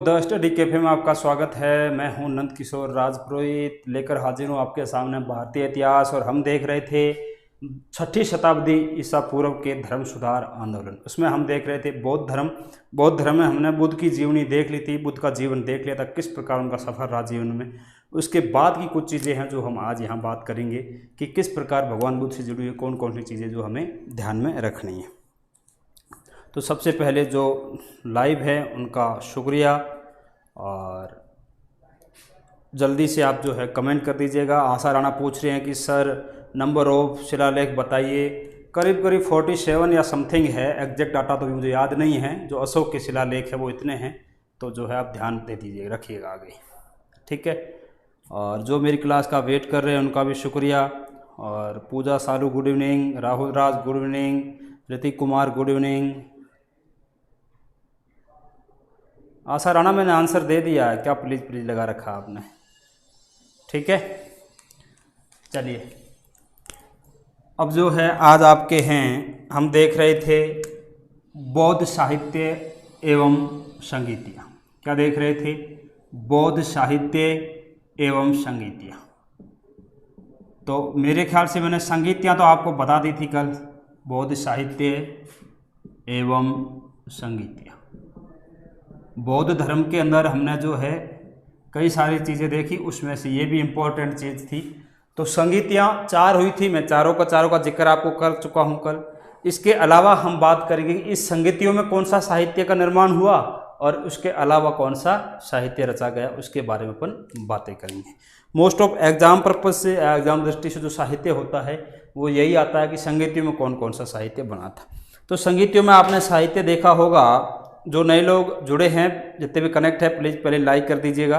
The study cafe में आपका स्वागत है। मैं हूं नंद किशोर राजपुरोहित, लेकर हाजिर हूं आपके सामने भारतीय इतिहास। और हम देख रहे थे 6ठी शताब्दी ईसा पूर्व के धर्म सुधार आंदोलन। उसमें हम देख रहे थे बौद्ध धर्म में हमने बुद्ध की जीवनी देख ली थी, बुद्ध का जीवन देख लिया था, किस प्रकार उनका सफर रहा जीवन में। उसके बाद की कुछ चीज़ें हैं जो हम आज यहाँ बात करेंगे कि किस प्रकार भगवान बुद्ध से जुड़ी हुई कौन कौन सी चीज़ें जो हमें ध्यान में रखनी है। तो सबसे पहले जो लाइव है उनका शुक्रिया, और जल्दी से आप जो है कमेंट कर दीजिएगा। आशा राणा पूछ रहे हैं कि सर नंबर ऑफ शिलालेख बताइए। करीब करीब 47 या समथिंग है, एग्जैक्ट डाटा तो भी मुझे याद नहीं है। जो अशोक के शिलालेख है वो इतने हैं, तो जो है आप ध्यान दे दीजिएगा, रखिएगा आगे, ठीक है। और जो मेरी क्लास का वेट कर रहे हैं उनका भी शुक्रिया। और Pooja Salu good evening, Rahul Raj good evening, Hrithik Kumar good evening. Asha Rana मैंने आंसर दे दिया है, क्या प्लीज़ प्लीज़ लगा रखा आपने, ठीक है। चलिए अब जो है आज आपके हैं, हम देख रहे थे बौद्ध साहित्य एवं संगीतियाँ। क्या देख रहे थे? बौद्ध साहित्य एवं संगीतियाँ। तो मेरे ख्याल से मैंने संगीतियाँ तो आपको बता दी थी कल, बौद्ध साहित्य एवं संगीतियाँ। बौद्ध धर्म के अंदर हमने जो है कई सारी चीज़ें देखी, उसमें से ये भी इम्पोर्टेंट चीज़ थी। तो संगीतियाँ 4 हुई थी, मैं चारों का जिक्र आपको कर चुका हूँ कल। इसके अलावा हम बात करेंगे कि इस संगीतियों में कौन सा साहित्य का निर्माण हुआ और उसके अलावा कौन सा साहित्य रचा गया, उसके बारे में अपन बातें करेंगे। मोस्ट ऑफ एग्जाम पर्पज से, एग्जाम दृष्टि से जो साहित्य होता है वो यही आता है कि संगीतियों में कौन कौन सा साहित्य बना था। तो संगीतियों में आपने साहित्य देखा होगा। जो नए लोग जुड़े हैं, जितने भी कनेक्ट है, प्लीज़ पहले लाइक कर दीजिएगा।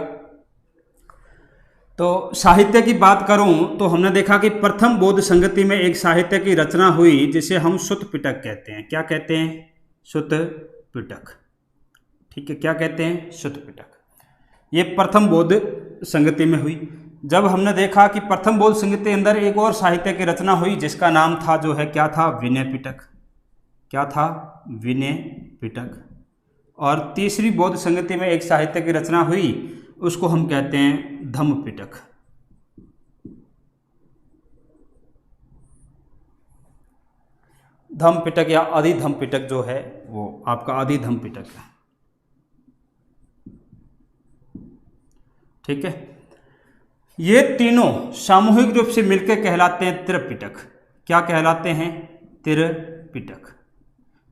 तो साहित्य की बात करूं तो हमने देखा कि प्रथम बौद्ध संगति में एक साहित्य की रचना हुई जिसे हम सुत्त पिटक कहते हैं। क्या कहते हैं? सुत्त पिटक, ठीक है। क्या कहते हैं? सुत्त पिटक। ये प्रथम बौद्ध संगति में हुई। जब हमने देखा कि प्रथम बौद्ध संगति के अंदर एक और साहित्य की रचना हुई जिसका नाम था जो है, क्या था? विनय पिटक। क्या था? विनय पिटक। और तीसरी बौद्ध संगति में एक साहित्य की रचना हुई, उसको हम कहते हैं धम्म पिटक। धम्म पिटक या अधिधम्म पिटक जो है वो आपका अधिधम्म पिटक है, ठीक है। ये तीनों सामूहिक रूप से मिलकर कहलाते हैं त्रिपिटक। क्या कहलाते हैं? त्रिपिटक।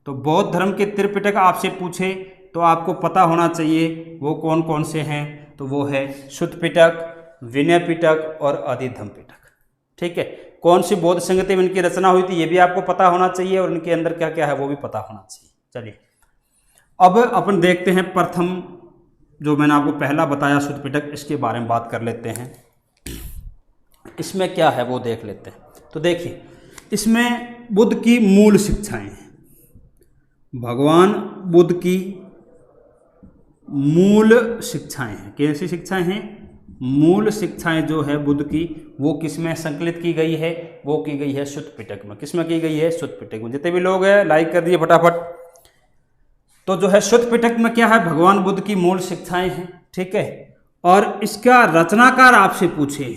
तो बौद्ध धर्म के त्रिपिटक आपसे पूछे तो आपको पता होना चाहिए वो कौन कौन से हैं। तो वो है सुत्त पिटक, विनय पिटक और अधिधम्म पिटक, ठीक है। कौन सी बौद्ध संगति में इनकी रचना हुई थी ये भी आपको पता होना चाहिए, और इनके अंदर क्या क्या है वो भी पता होना चाहिए। चलिए अब अपन देखते हैं प्रथम, जो मैंने आपको पहला बताया सुत्त पिटक, इसके बारे में बात कर लेते हैं। इसमें क्या है वो देख लेते हैं। तो देखिए, इसमें बुद्ध की मूल शिक्षाएं हैं। भगवान बुद्ध की मूल शिक्षाएं हैं। कैसी शिक्षाएं हैं? मूल शिक्षाएं जो है बुद्ध की, वो किस में संकलित की गई है? वो की गई है सुत्त पिटक में। किस में की गई है? सुत्त पिटक में। जितने भी लोग हैं लाइक कर दिए फटाफट। तो जो है सुत्त पिटक में क्या है? भगवान बुद्ध की मूल शिक्षाएं हैं, ठीक है। और इसका रचनाकार आपसे पूछे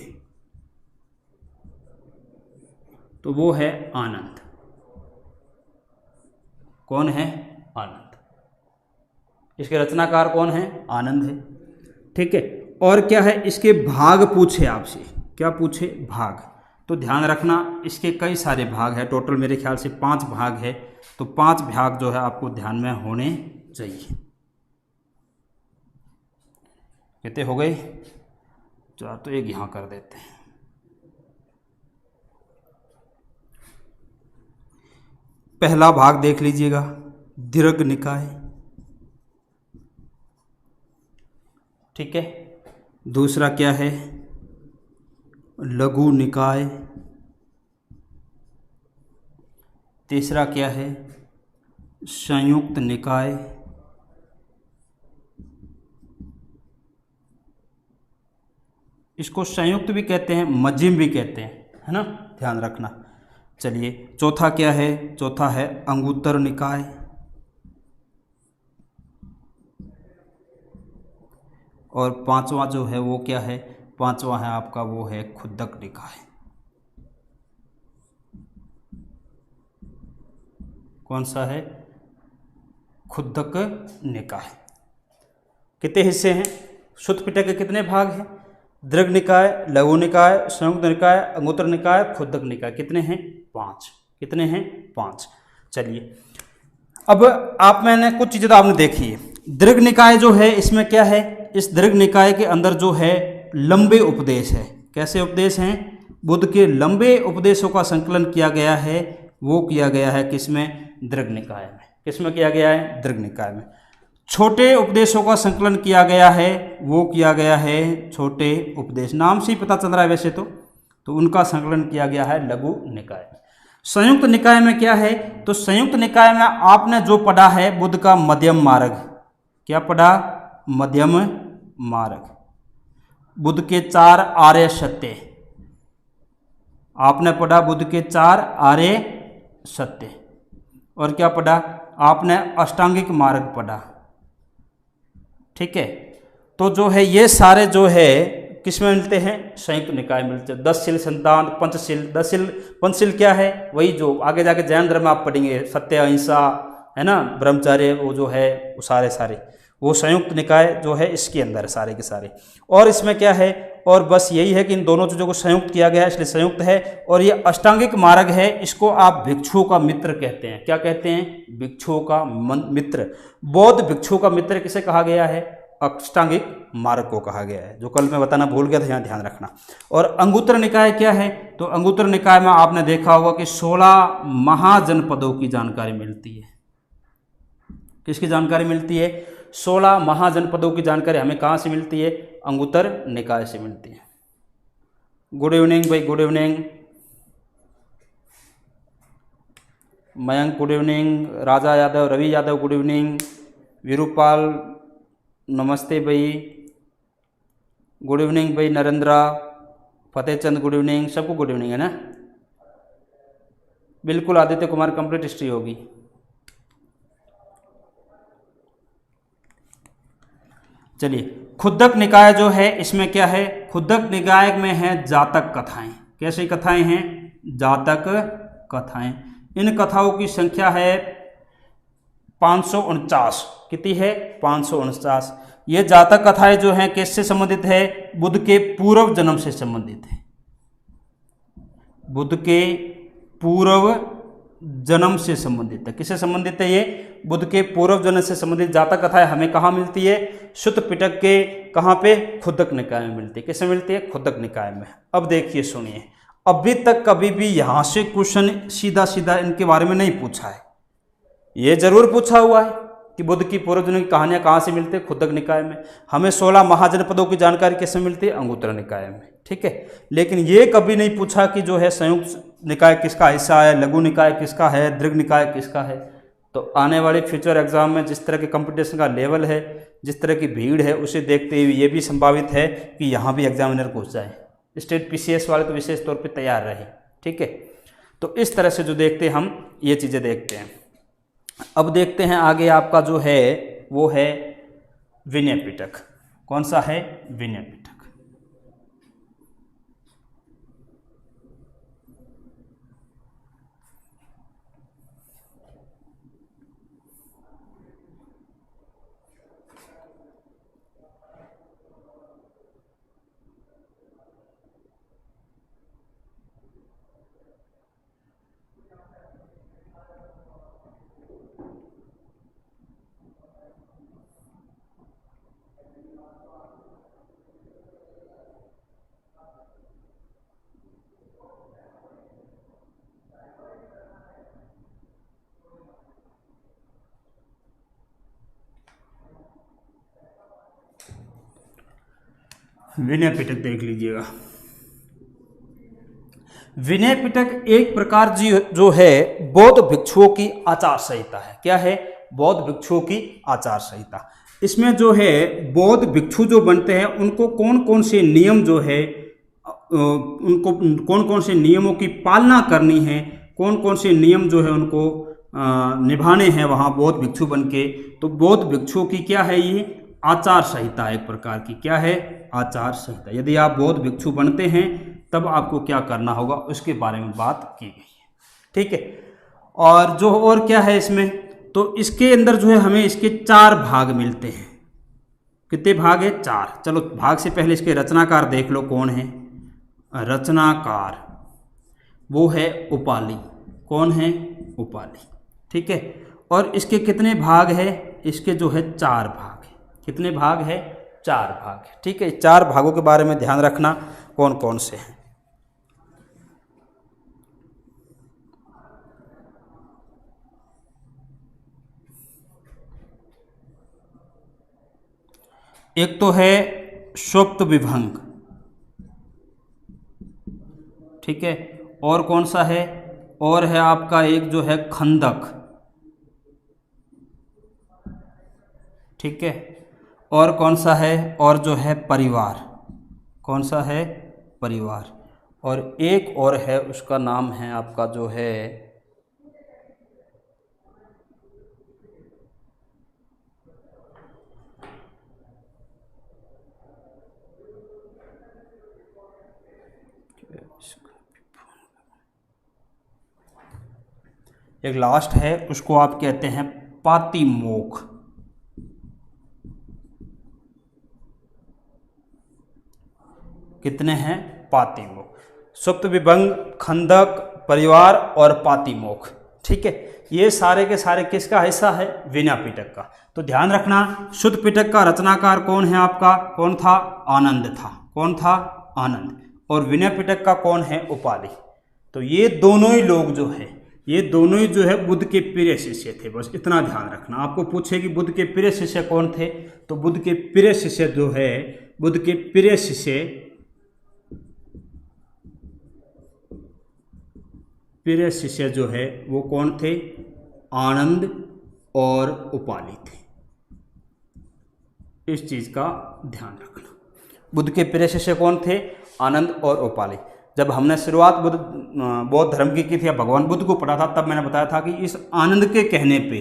तो वो है आनंद। कौन है? आनंद। इसके रचनाकार कौन है? आनंद है, ठीक है। और क्या है? इसके भाग पूछे आपसे। क्या पूछे? भाग। तो ध्यान रखना, इसके कई सारे भाग हैं, टोटल मेरे ख्याल से 5 भाग है। तो 5 भाग जो है आपको ध्यान में होने चाहिए। कितने हो गए? 4, तो एक यहाँ कर देते हैं। पहला भाग देख लीजिएगा, दीर्घ निकाय, ठीक है। दूसरा क्या है? लघु निकाय। तीसरा क्या है? संयुक्त निकाय। इसको संयुक्त भी कहते हैं, मध्यम भी कहते हैं, है ना, ध्यान रखना। चलिए चौथा क्या है? चौथा है अंगुत्तर निकाय। और पांचवा जो है वो क्या है, पांचवा है आपका वो है खुद्दक निकाय। कौन सा है, खुद्दक निकाय। कितने हिस्से हैं, सुत्त पिटक के कितने भाग हैं, दीर्घ निकाय, लघु निकाय, संयुक्त निकाय, अंगुत्तर निकाय, खुद्दक निकाय, कितने हैं, 5। कितने हैं, 5। चलिए अब आप मैंने कुछ चीज़ें तो आपने देखी है। दीर्घ निकाय जो है इसमें क्या है, इस दीर्घ निकाय के अंदर जो है लंबे उपदेश है। कैसे उपदेश हैं, बुद्ध के लंबे उपदेशों का संकलन किया गया है, वो किया गया है किसमें, दीर्घ निकाय में। किसमें किया गया है, दीर्घ निकाय में। छोटे उपदेशों का संकलन किया गया है, वो किया गया है छोटे उपदेश, नाम से ही पता चल रहा है वैसे तो उनका संकलन किया गया है लघु निकाय। संयुक्त निकाय में क्या है, तो संयुक्त निकाय में आपने जो पढ़ा है बुद्ध का मध्यम मार्ग। क्या पढ़ा, मध्यम मार्ग। बुद्ध के 4 आर्य सत्य आपने पढ़ा, बुद्ध के 4 आर्य सत्य। और क्या पढ़ा आपने, अष्टांगिक मार्ग पढ़ा। ठीक है, तो जो है ये सारे जो है किस में मिलते हैं, संयुक्त निकाय मिलते हैं। 10 शील, संतान, पंचशील। 10 शील, पंचशील क्या है, वही जो आगे जाके जैन धर्म में आप पढ़ेंगे, सत्य, अहिंसा है ना, ब्रह्मचर्य, वो जो है वो सारे वो संयुक्त निकाय जो है इसके अंदर सारे के सारे। और इसमें क्या है, और बस यही है कि इन दोनों चीज़ों को संयुक्त किया गया है, इसलिए संयुक्त है। और ये अष्टांगिक मार्ग है, इसको आप भिक्षुओं का मित्र कहते हैं। क्या कहते हैं, भिक्षुओं का मित्र। बौद्ध भिक्षुओं का मित्र किसे कहा गया है, अष्टांगिक मार्ग को कहा गया है, जो कल मैं बताना भूल गया था, यहाँ ध्यान रखना। और अंगुत्तर निकाय क्या है, तो अंगुत्तर निकाय में आपने देखा होगा कि 16 महाजनपदों की जानकारी मिलती है। किसकी जानकारी मिलती है, 16 महाजनपदों की जानकारी हमें कहाँ से मिलती है, अंगुत्तर निकाय से मिलती है। गुड इवनिंग भाई, good evening Mayank, good evening Raja Yadav, Ravi Yadav good evening, Virupal नमस्ते भाई, गुड इवनिंग भाई, नरेंद्रा, फतेहचंद गुड इवनिंग, सबको गुड इवनिंग है ना। बिल्कुल आदित्य कुमार कंप्लीट हिस्ट्री होगी। चलिए, खुद्दक निकाय जो है इसमें क्या है, खुद्दक निकाय में है जातक कथाएं। कैसी कथाएं हैं, जातक कथाएं। इन कथाओं की संख्या है 549। कितनी है, 549। ये जातक कथाएं जो हैं किससे संबंधित है, बुद्ध के पूर्व जन्म से संबंधित है। बुद्ध के पूर्व जन्म से संबंधित है। किससे संबंधित है, ये बुद्ध के पूर्व जन्म से संबंधित जातक कथाएं हमें कहाँ मिलती है, सुत्त पिटक के कहाँ पे, खुद्दक निकाय में मिलती है। किससे मिलती है, खुद्दक निकाय में। अब देखिए सुनिए, अभी तक कभी भी यहाँ से क्वेश्चन सीधा सीधा इनके बारे में नहीं पूछा है। ये जरूर पूछा हुआ है कि बुद्ध की पूर्व जन्म की कहानियाँ कहाँ से मिलती है, खुद्दक निकाय में। हमें 16 महाजनपदों की जानकारी कैसे मिलती है, अंगुत्तर निकाय में। ठीक है, लेकिन ये कभी नहीं पूछा कि जो है संयुक्त निकाय किसका हिस्सा है, लघु निकाय किसका है, दीर्घ निकाय किसका है। तो आने वाले फ्यूचर एग्जाम में जिस तरह के कंपटीशन का लेवल है, जिस तरह की भीड़ है, उसे देखते हुए ये भी संभावित है कि यहाँ भी एग्जामिनर घुस जाए। स्टेट पीसीएस वाले तो विशेष तौर पे तैयार रहे। ठीक है, तो इस तरह से जो देखते हैं हम ये चीज़ें देखते हैं। अब देखते हैं आगे आपका जो है वो है विनय पिटक। कौन सा है, विनय पिटक। विनय पिटक देख लीजिएगा। विनय पिटक एक प्रकार जो है बौद्ध भिक्षुओं की आचार संहिता है। क्या है, बौद्ध भिक्षुओं की आचार संहिता। इसमें जो है बौद्ध भिक्षु जो बनते हैं उनको कौन कौन से नियम जो है, उनको कौन कौन से नियमों की पालना करनी है, कौन कौन से नियम जो है उनको निभाने हैं वहाँ बौद्ध भिक्षु बन के। तो बौद्ध भिक्षुओं की क्या है, ये आचार संहिता एक प्रकार की। क्या है? आचार संहिता। यदि आप बौद्ध भिक्षु बनते हैं तब आपको क्या करना होगा उसके बारे में बात की गई है। ठीक है। और जो और क्या है इसमें, तो इसके अंदर जो है हमें इसके 4 भाग मिलते हैं। कितने भाग है? 4। चलो भाग से पहले इसके रचनाकार देख लो कौन है। रचनाकार वो है उपाली। कौन है? उपाली। ठीक है। और इसके कितने भाग है? इसके जो है 4 भाग है। कितने भाग है? 4 भाग है। ठीक है। 4 भागों के बारे में ध्यान रखना कौन कौन से हैं। एक तो है सुप्त विभंग। ठीक है। और कौन सा है? और है आपका एक जो है खंदक। ठीक है। और कौन सा है? और जो है परिवार। कौन सा है? परिवार। और एक और है, उसका नाम है आपका जो है एक लास्ट है, उसको आप कहते हैं पातिमोक्ष। कितने हैं? पातिमोक्ष। सुप्त विभंग, खंदक, परिवार और पातिमोक्ष। ठीक है। ये सारे के सारे किसका हिस्सा है? विनय पिटक का। तो ध्यान रखना, शुद्ध पिटक का रचनाकार कौन है आपका? कौन था? आनंद था। कौन था? आनंद। और विनय पिटक का कौन है? उपाली। तो ये दोनों ही लोग जो है, ये दोनों ही जो है बुद्ध के प्रिय शिष्य थे। बस इतना ध्यान रखना। आपको पूछे कि बुद्ध के प्रिय शिष्य कौन थे, तो बुद्ध के प्रिय शिष्य जो है, बुद्ध के प्रिय शिष्य, प्रिय शिष्य जो है वो कौन थे? आनंद और उपाली थे। इस चीज का ध्यान रखना। बुद्ध के प्रिय शिष्य कौन थे? आनंद और उपाली। जब हमने शुरुआत बौद्ध धर्म की थी या भगवान बुद्ध को पढ़ा था, तब मैंने बताया था कि इस आनंद के कहने पे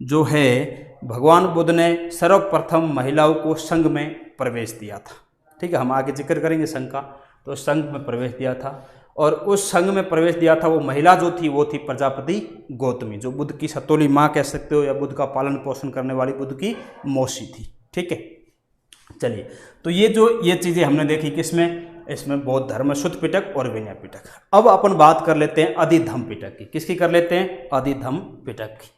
जो है भगवान बुद्ध ने सर्वप्रथम महिलाओं को संघ में प्रवेश दिया था। ठीक है। हम आगे जिक्र करेंगे संघ का। तो संघ में प्रवेश दिया था, और उस संघ में प्रवेश दिया था वो महिला जो थी वो थी प्रजापति गौतमी, जो बुद्ध की सतोली माँ कह सकते हो, या बुद्ध का पालन पोषण करने वाली बुद्ध की मौसी थी। ठीक है। चलिए, तो ये चीज़ें हमने देखी किसमें? इसमें बौद्ध धर्म में शुद्ध पिटक और विनय पिटक। अब अपन बात कर लेते हैं अधिधम्म पिटक की। किसकी कर लेते हैं? अधिधम्म पिटक की।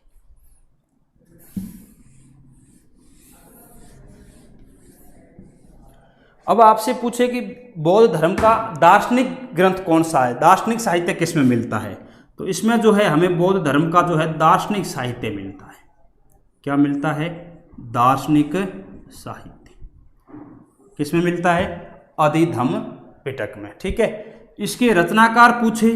अब आपसे पूछे कि बौद्ध धर्म का दार्शनिक ग्रंथ कौन सा है, दार्शनिक साहित्य किस में मिलता है, तो इसमें जो है हमें बौद्ध धर्म का जो है दार्शनिक साहित्य मिलता है। क्या मिलता है? दार्शनिक साहित्य। किस में मिलता है? अधिधम्म पिटक में। ठीक है। इसके रचनाकार पूछे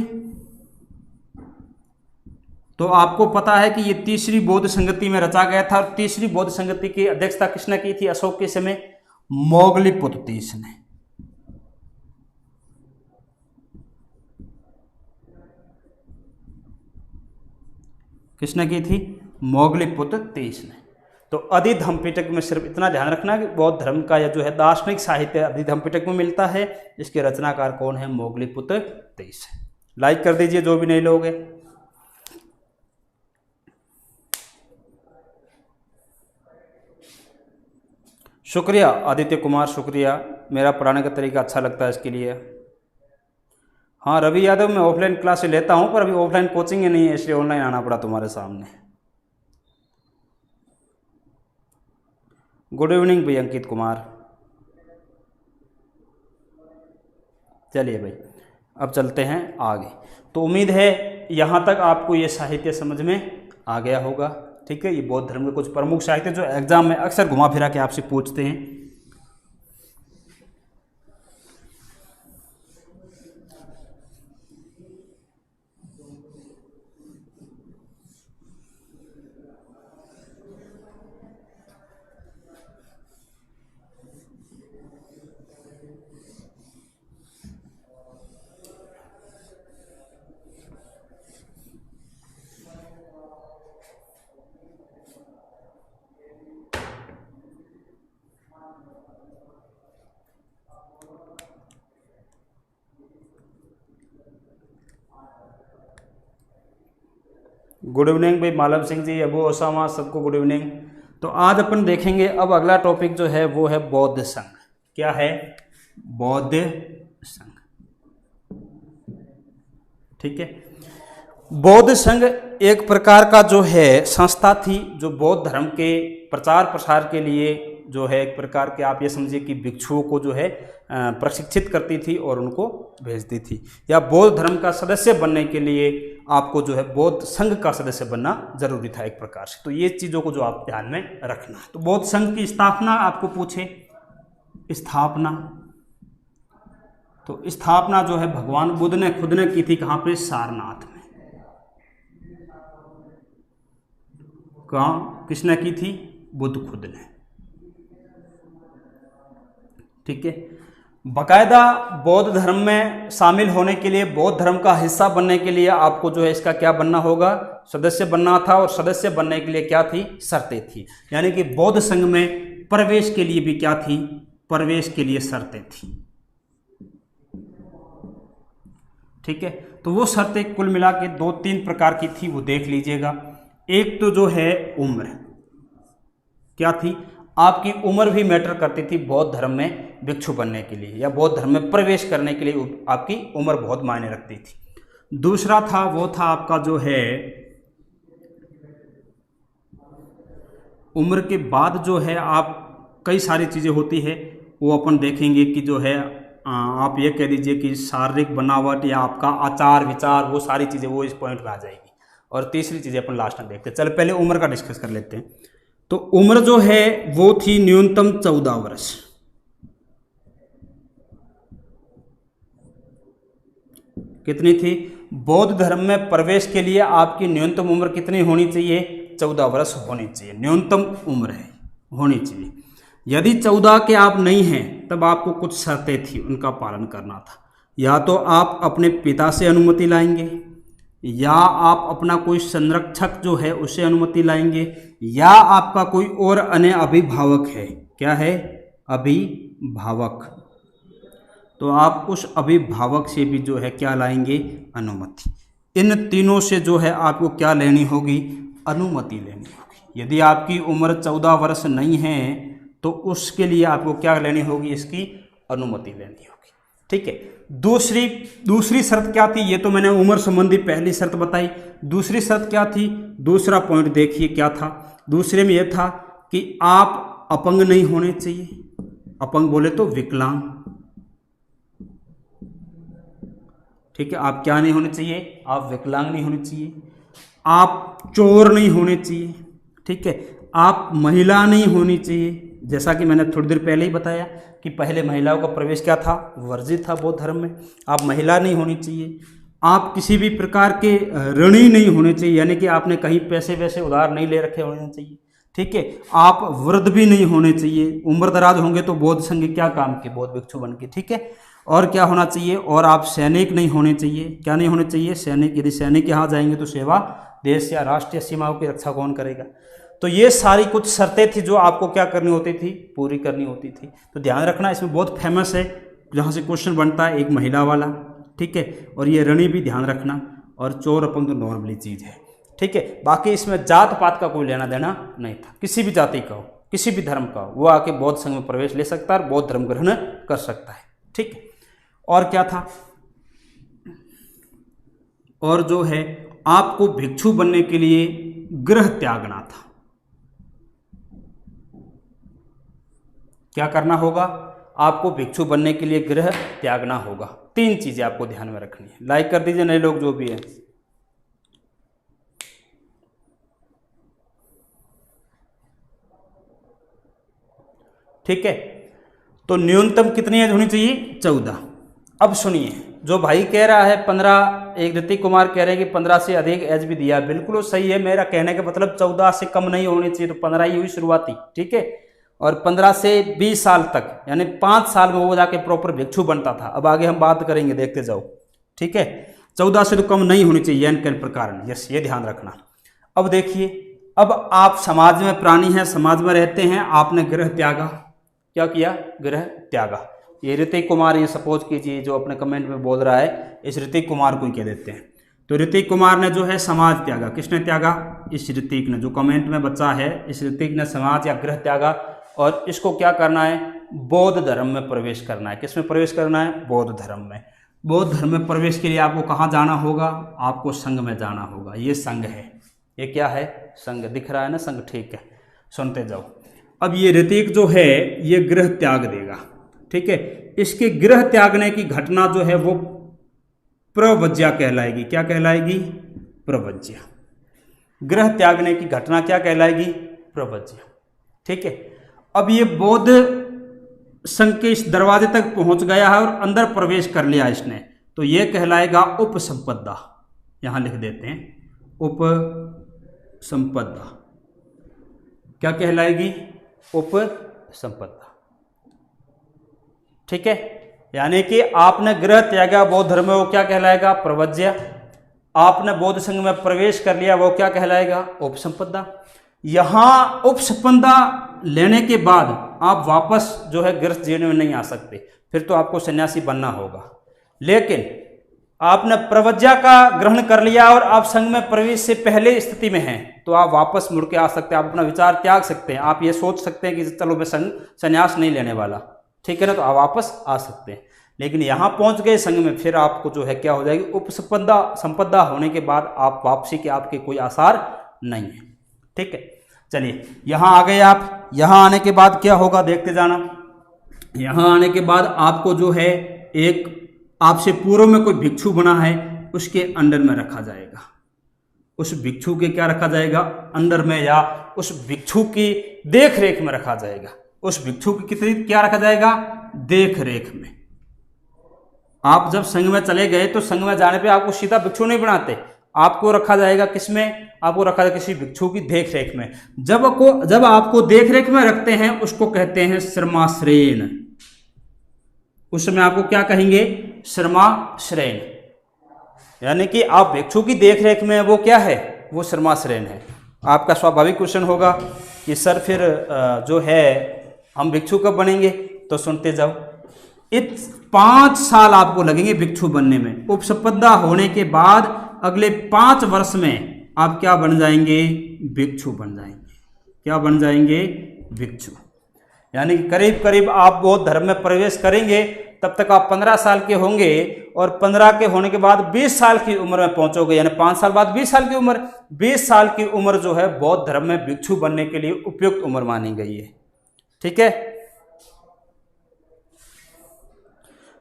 तो आपको पता है कि ये तीसरी बौद्ध संगति में रचा गया था। और तीसरी बौद्ध संगति की अध्यक्षता किसने की थी अशोक के समय? मोगलीपुत्र तीसरे ने। किसने की थी? मोगलीपुत्र तीसरे ने। तो अधिधम्म पिटक में सिर्फ इतना ध्यान रखना कि बौद्ध धर्म का यह जो है दार्शनिक साहित्य अधिधम्म पिटक में मिलता है। इसके रचनाकार कौन है? मोगलीपुत्र तीसरे। लाइक कर दीजिए जो भी नए लोग हैं। शुक्रिया आदित्य कुमार, शुक्रिया। मेरा पढ़ाने का तरीका अच्छा लगता है, इसके लिए। हाँ रवि यादव, मैं ऑफलाइन क्लास से लेता हूँ, पर अभी ऑफलाइन कोचिंग ही नहीं है, इसलिए ऑनलाइन आना पड़ा तुम्हारे सामने। गुड इवनिंग भाई अंकित कुमार। चलिए भाई, अब चलते हैं आगे। तो उम्मीद है यहाँ तक आपको ये साहित्य समझ में आ गया होगा। ठीक है। ये बौद्ध धर्म के कुछ प्रमुख साहित्य जो एग्जाम में अक्सर घुमा फिरा के आपसे पूछते हैं। गुड इवनिंग भाई मालम सिंह जी, अबू ओसामा, सबको गुड इवनिंग। तो आज अपन देखेंगे अब अगला टॉपिक जो है वो है बौद्ध संघ। क्या है? बौद्ध संघ। ठीक है। बौद्ध संघ एक प्रकार का जो है संस्था थी जो बौद्ध धर्म के प्रचार प्रसार के लिए जो है एक प्रकार के आप ये समझिए कि भिक्षुओं को जो है प्रशिक्षित करती थी और उनको भेजती थी, या बौद्ध धर्म का सदस्य बनने के लिए आपको जो है बौद्ध संघ का सदस्य बनना जरूरी था एक प्रकार से। तो ये चीज़ों को जो आप ध्यान में रखना। तो बौद्ध संघ की स्थापना आपको पूछे, स्थापना, तो स्थापना जो है भगवान बुद्ध ने खुद ने की थी। कहाँ पे? सारनाथ में। कहाँ? किसने की थी? बुद्ध खुद ने। ठीक है। बाकायदा बौद्ध धर्म में शामिल होने के लिए, बौद्ध धर्म का हिस्सा बनने के लिए आपको जो है इसका क्या बनना होगा? सदस्य बनना था। और सदस्य बनने के लिए क्या थी? शर्तें थी। यानी कि बौद्ध संघ में प्रवेश के लिए भी क्या थी? प्रवेश के लिए शर्तें थी। ठीक है। तो वो शर्तें कुल मिला के 2-3 प्रकार की थी, वो देख लीजिएगा। एक तो जो है उम्र, क्या थी? आपकी उम्र भी मैटर करती थी बौद्ध धर्म में भिक्षु बनने के लिए या बौद्ध धर्म में प्रवेश करने के लिए आपकी उम्र बहुत मायने रखती थी। दूसरा था वो था आपका जो है उम्र के बाद जो है आप कई सारी चीज़ें होती है वो अपन देखेंगे कि जो है आप ये कह दीजिए कि शारीरिक बनावट या आपका आचार विचार, वो सारी चीज़ें वो इस पॉइंट में आ जाएगी। और तीसरी चीज़ें अपन लास्ट में देखते हैं। चल पहले उम्र का डिस्कस कर लेते हैं। तो उम्र जो है वो थी न्यूनतम 14 वर्ष। कितनी थी? बौद्ध धर्म में प्रवेश के लिए आपकी न्यूनतम उम्र कितनी होनी चाहिए? 14 वर्ष होनी चाहिए। न्यूनतम उम्र है, होनी चाहिए। यदि 14 के आप नहीं हैं तब आपको कुछ शर्तें थी, उनका पालन करना था। या तो आप अपने पिता से अनुमति लाएंगे, या आप अपना कोई संरक्षक जो है उससे अनुमति लाएंगे, या आपका कोई और अन्य अभिभावक है। क्या है? अभिभावक। तो आप उस अभिभावक से भी जो है क्या लाएंगे? अनुमति। इन तीनों से जो है आपको क्या लेनी होगी? अनुमति लेनी होगी। यदि आपकी उम्र 14 वर्ष नहीं है तो उसके लिए आपको क्या लेनी होगी? इसकी अनुमति लेनी होगी। ठीक है। दूसरी शर्त क्या थी? ये तो मैंने उम्र संबंधी पहली शर्त बताई। दूसरी शर्त क्या थी? दूसरा पॉइंट देखिए क्या था। दूसरे में यह था कि आप अपंग नहीं होने चाहिए। अपंग बोले तो विकलांग। ठीक है। आप क्या नहीं होने चाहिए? आप विकलांग नहीं होने चाहिए। आप चोर नहीं होने चाहिए। ठीक है। आप महिला नहीं होनी चाहिए। जैसा कि मैंने थोड़ी देर पहले ही बताया कि पहले महिलाओं का प्रवेश क्या था? वर्जित था बौद्ध धर्म में। आप महिला नहीं होनी चाहिए। आप किसी भी प्रकार के ऋणी नहीं होने चाहिए, यानी कि आपने कहीं पैसे वैसे उधार नहीं ले रखे होने चाहिए। ठीक है। आप वृद्ध भी नहीं होने चाहिए। उम्र दराज होंगे तो बौद्ध संघ क्या काम के? बौद्ध भिक्षु बन के। ठीक है। और क्या होना चाहिए? और आप सैनिक नहीं होने चाहिए। क्या नहीं होने चाहिए? सैनिक। यदि सैनिक यहाँ जाएंगे तो सेवा देश या राष्ट्रीय सीमाओं की रक्षा कौन करेगा? तो ये सारी कुछ शर्तें थी जो आपको क्या करनी होती थी? पूरी करनी होती थी। तो ध्यान रखना, इसमें बहुत फेमस है जहाँ से क्वेश्चन बनता है, एक महिला वाला। ठीक है। और ये ऋणी भी ध्यान रखना। और चोर अपंग तो नॉर्मली चीज़ है। ठीक है। बाकी इसमें जात पात का कोई लेना देना नहीं था। किसी भी जाति का हो, किसी भी धर्म का हो, वो आके बौद्ध संघ में प्रवेश ले सकता है और बौद्ध धर्म ग्रहण कर सकता है। ठीक है। और क्या था? और जो है आपको भिक्षु बनने के लिए गृह त्यागना था। क्या करना होगा? आपको भिक्षु बनने के लिए गृह त्यागना होगा। 3 चीजें आपको ध्यान में रखनी है। लाइक कर दीजिए नए लोग जो भी हैं। ठीक है। तो न्यूनतम कितनी एज होनी चाहिए? 14। अब सुनिए, जो भाई कह रहा है 15, एक ऋतिक कुमार कह रहे हैं कि 15 से अधिक एज भी दिया, बिल्कुल सही है। मेरा कहने का मतलब 14 से कम नहीं होनी चाहिए, तो 15 ही हुई शुरुआती। ठीक है। और 15 से 20 साल तक, यानी 5 साल में वो जाके प्रॉपर भिक्षु बनता था। अब आगे हम बात करेंगे, देखते जाओ। ठीक है। 14 से तो कम नहीं होनी चाहिए एन के प्रकार। यस, ये ध्यान रखना। अब देखिए, अब आप समाज में प्राणी हैं, समाज में रहते हैं, आपने गृह त्यागा। क्या किया? गृह त्यागा। ये ऋतिक कुमार, ये सपोज कीजिए जो अपने कमेंट में बोल रहा है, इस ऋतिक कुमार को ही कह देते हैं। तो ऋतिक कुमार ने जो है समाज त्यागा। किसने त्यागा? इस ऋतिक ने, जो कमेंट में बच्चा है, इस ऋतिक ने समाज या गृह त्यागा। और इसको क्या करना है? बौद्ध धर्म में प्रवेश करना है। किस में प्रवेश करना है? बौद्ध धर्म में। बौद्ध धर्म में प्रवेश के लिए आपको कहाँ जाना होगा? आपको संघ में जाना होगा। ये संघ है। ये क्या है? संघ। दिख रहा है ना संघ? ठीक है, सुनते जाओ। अब ये ऋतिक जो है ये गृह त्याग देगा। ठीक है, इसके गृह त्यागने की घटना जो है वो प्रवज्या कहलाएगी। क्या कहलाएगी? प्रवज्या। गृह त्यागने की घटना क्या कहलाएगी? प्रवज्या। ठीक है, अब ये बौद्ध संघ के इस दरवाजे तक पहुंच गया है और अंदर प्रवेश कर लिया इसने, तो ये कहलाएगा उपसंपदा। यहां लिख देते हैं उपसंपदा। क्या कहलाएगी? उपसंपदा। ठीक है, यानी कि आपने गृह त्यागा बौद्ध धर्म में, वो क्या कहलाएगा? प्रवज्या। आपने बौद्ध संघ में प्रवेश कर लिया, वो क्या कहलाएगा? उपसंपदा। यहां उपसंपदा लेने के बाद आप वापस जो है गृहस्थ जीवन में नहीं आ सकते, फिर तो आपको सन्यासी बनना होगा। लेकिन आपने प्रवज्या का ग्रहण कर लिया और आप संघ में प्रवेश से पहले स्थिति में हैं, तो आप वापस मुड़ के आ सकते हैं। आप अपना विचार त्याग सकते हैं। आप ये सोच सकते हैं कि चलो मैं संन्यास नहीं लेने वाला, ठीक है ना, तो आप वापस आ सकते हैं। लेकिन यहाँ पहुँच गए संघ में, फिर आपको जो है क्या हो जाएगी? उपसंपदा होने के बाद आप वापसी के आपके कोई आसार नहीं है। ठीक है, चलिए यहाँ आ गए आप। यहाँ आने के बाद क्या होगा देखते जाना। यहाँ आने के बाद आपको जो है एक आपसे पूर्व में कोई भिक्षु बना है, उसके अंडर में रखा जाएगा। उस भिक्षु के क्या रखा जाएगा? अंडर में, या उस भिक्षु की देख रेख में रखा जाएगा। उस भिक्षु की कितनी क्या रखा जाएगा? देख रेख में। आप जब संघ में चले गए तो संघ में जाने पे आपको सीधा भिक्षु नहीं बनाते, आपको रखा जाएगा किसमें? आपको रखा जाएगा किसी भिक्षु की देख रेख में। जब आपको देख रेख में रखते हैं उसको कहते हैं श्रमाश्रयण। उस समय आपको क्या कहेंगे? श्रमाश्रयण। यानी कि आप भिक्षु की देख रेख में, वो क्या है? वो श्रमाश्रयण है। आपका स्वाभाविक क्वेश्चन होगा कि सर फिर जो है हम भिक्षु कब बनेंगे? तो सुनते जाओ। 5 साल आपको लगेंगे भिक्षु बनने में। उपसंपदा होने के बाद अगले 5 वर्ष में आप क्या बन जाएंगे? भिक्षु बन जाएंगे। क्या बन जाएंगे? भिक्षु। यानी कि करीब करीब आप बौद्ध धर्म में प्रवेश करेंगे, तब तक आप 15 साल के होंगे, और 15 के होने के बाद 20 साल की उम्र में पहुंचोगे। यानी 5 साल बाद 20 साल की उम्र। 20 साल की उम्र जो है बौद्ध धर्म में भिक्षु बनने के लिए उपयुक्त उम्र मानी गई है। ठीक है,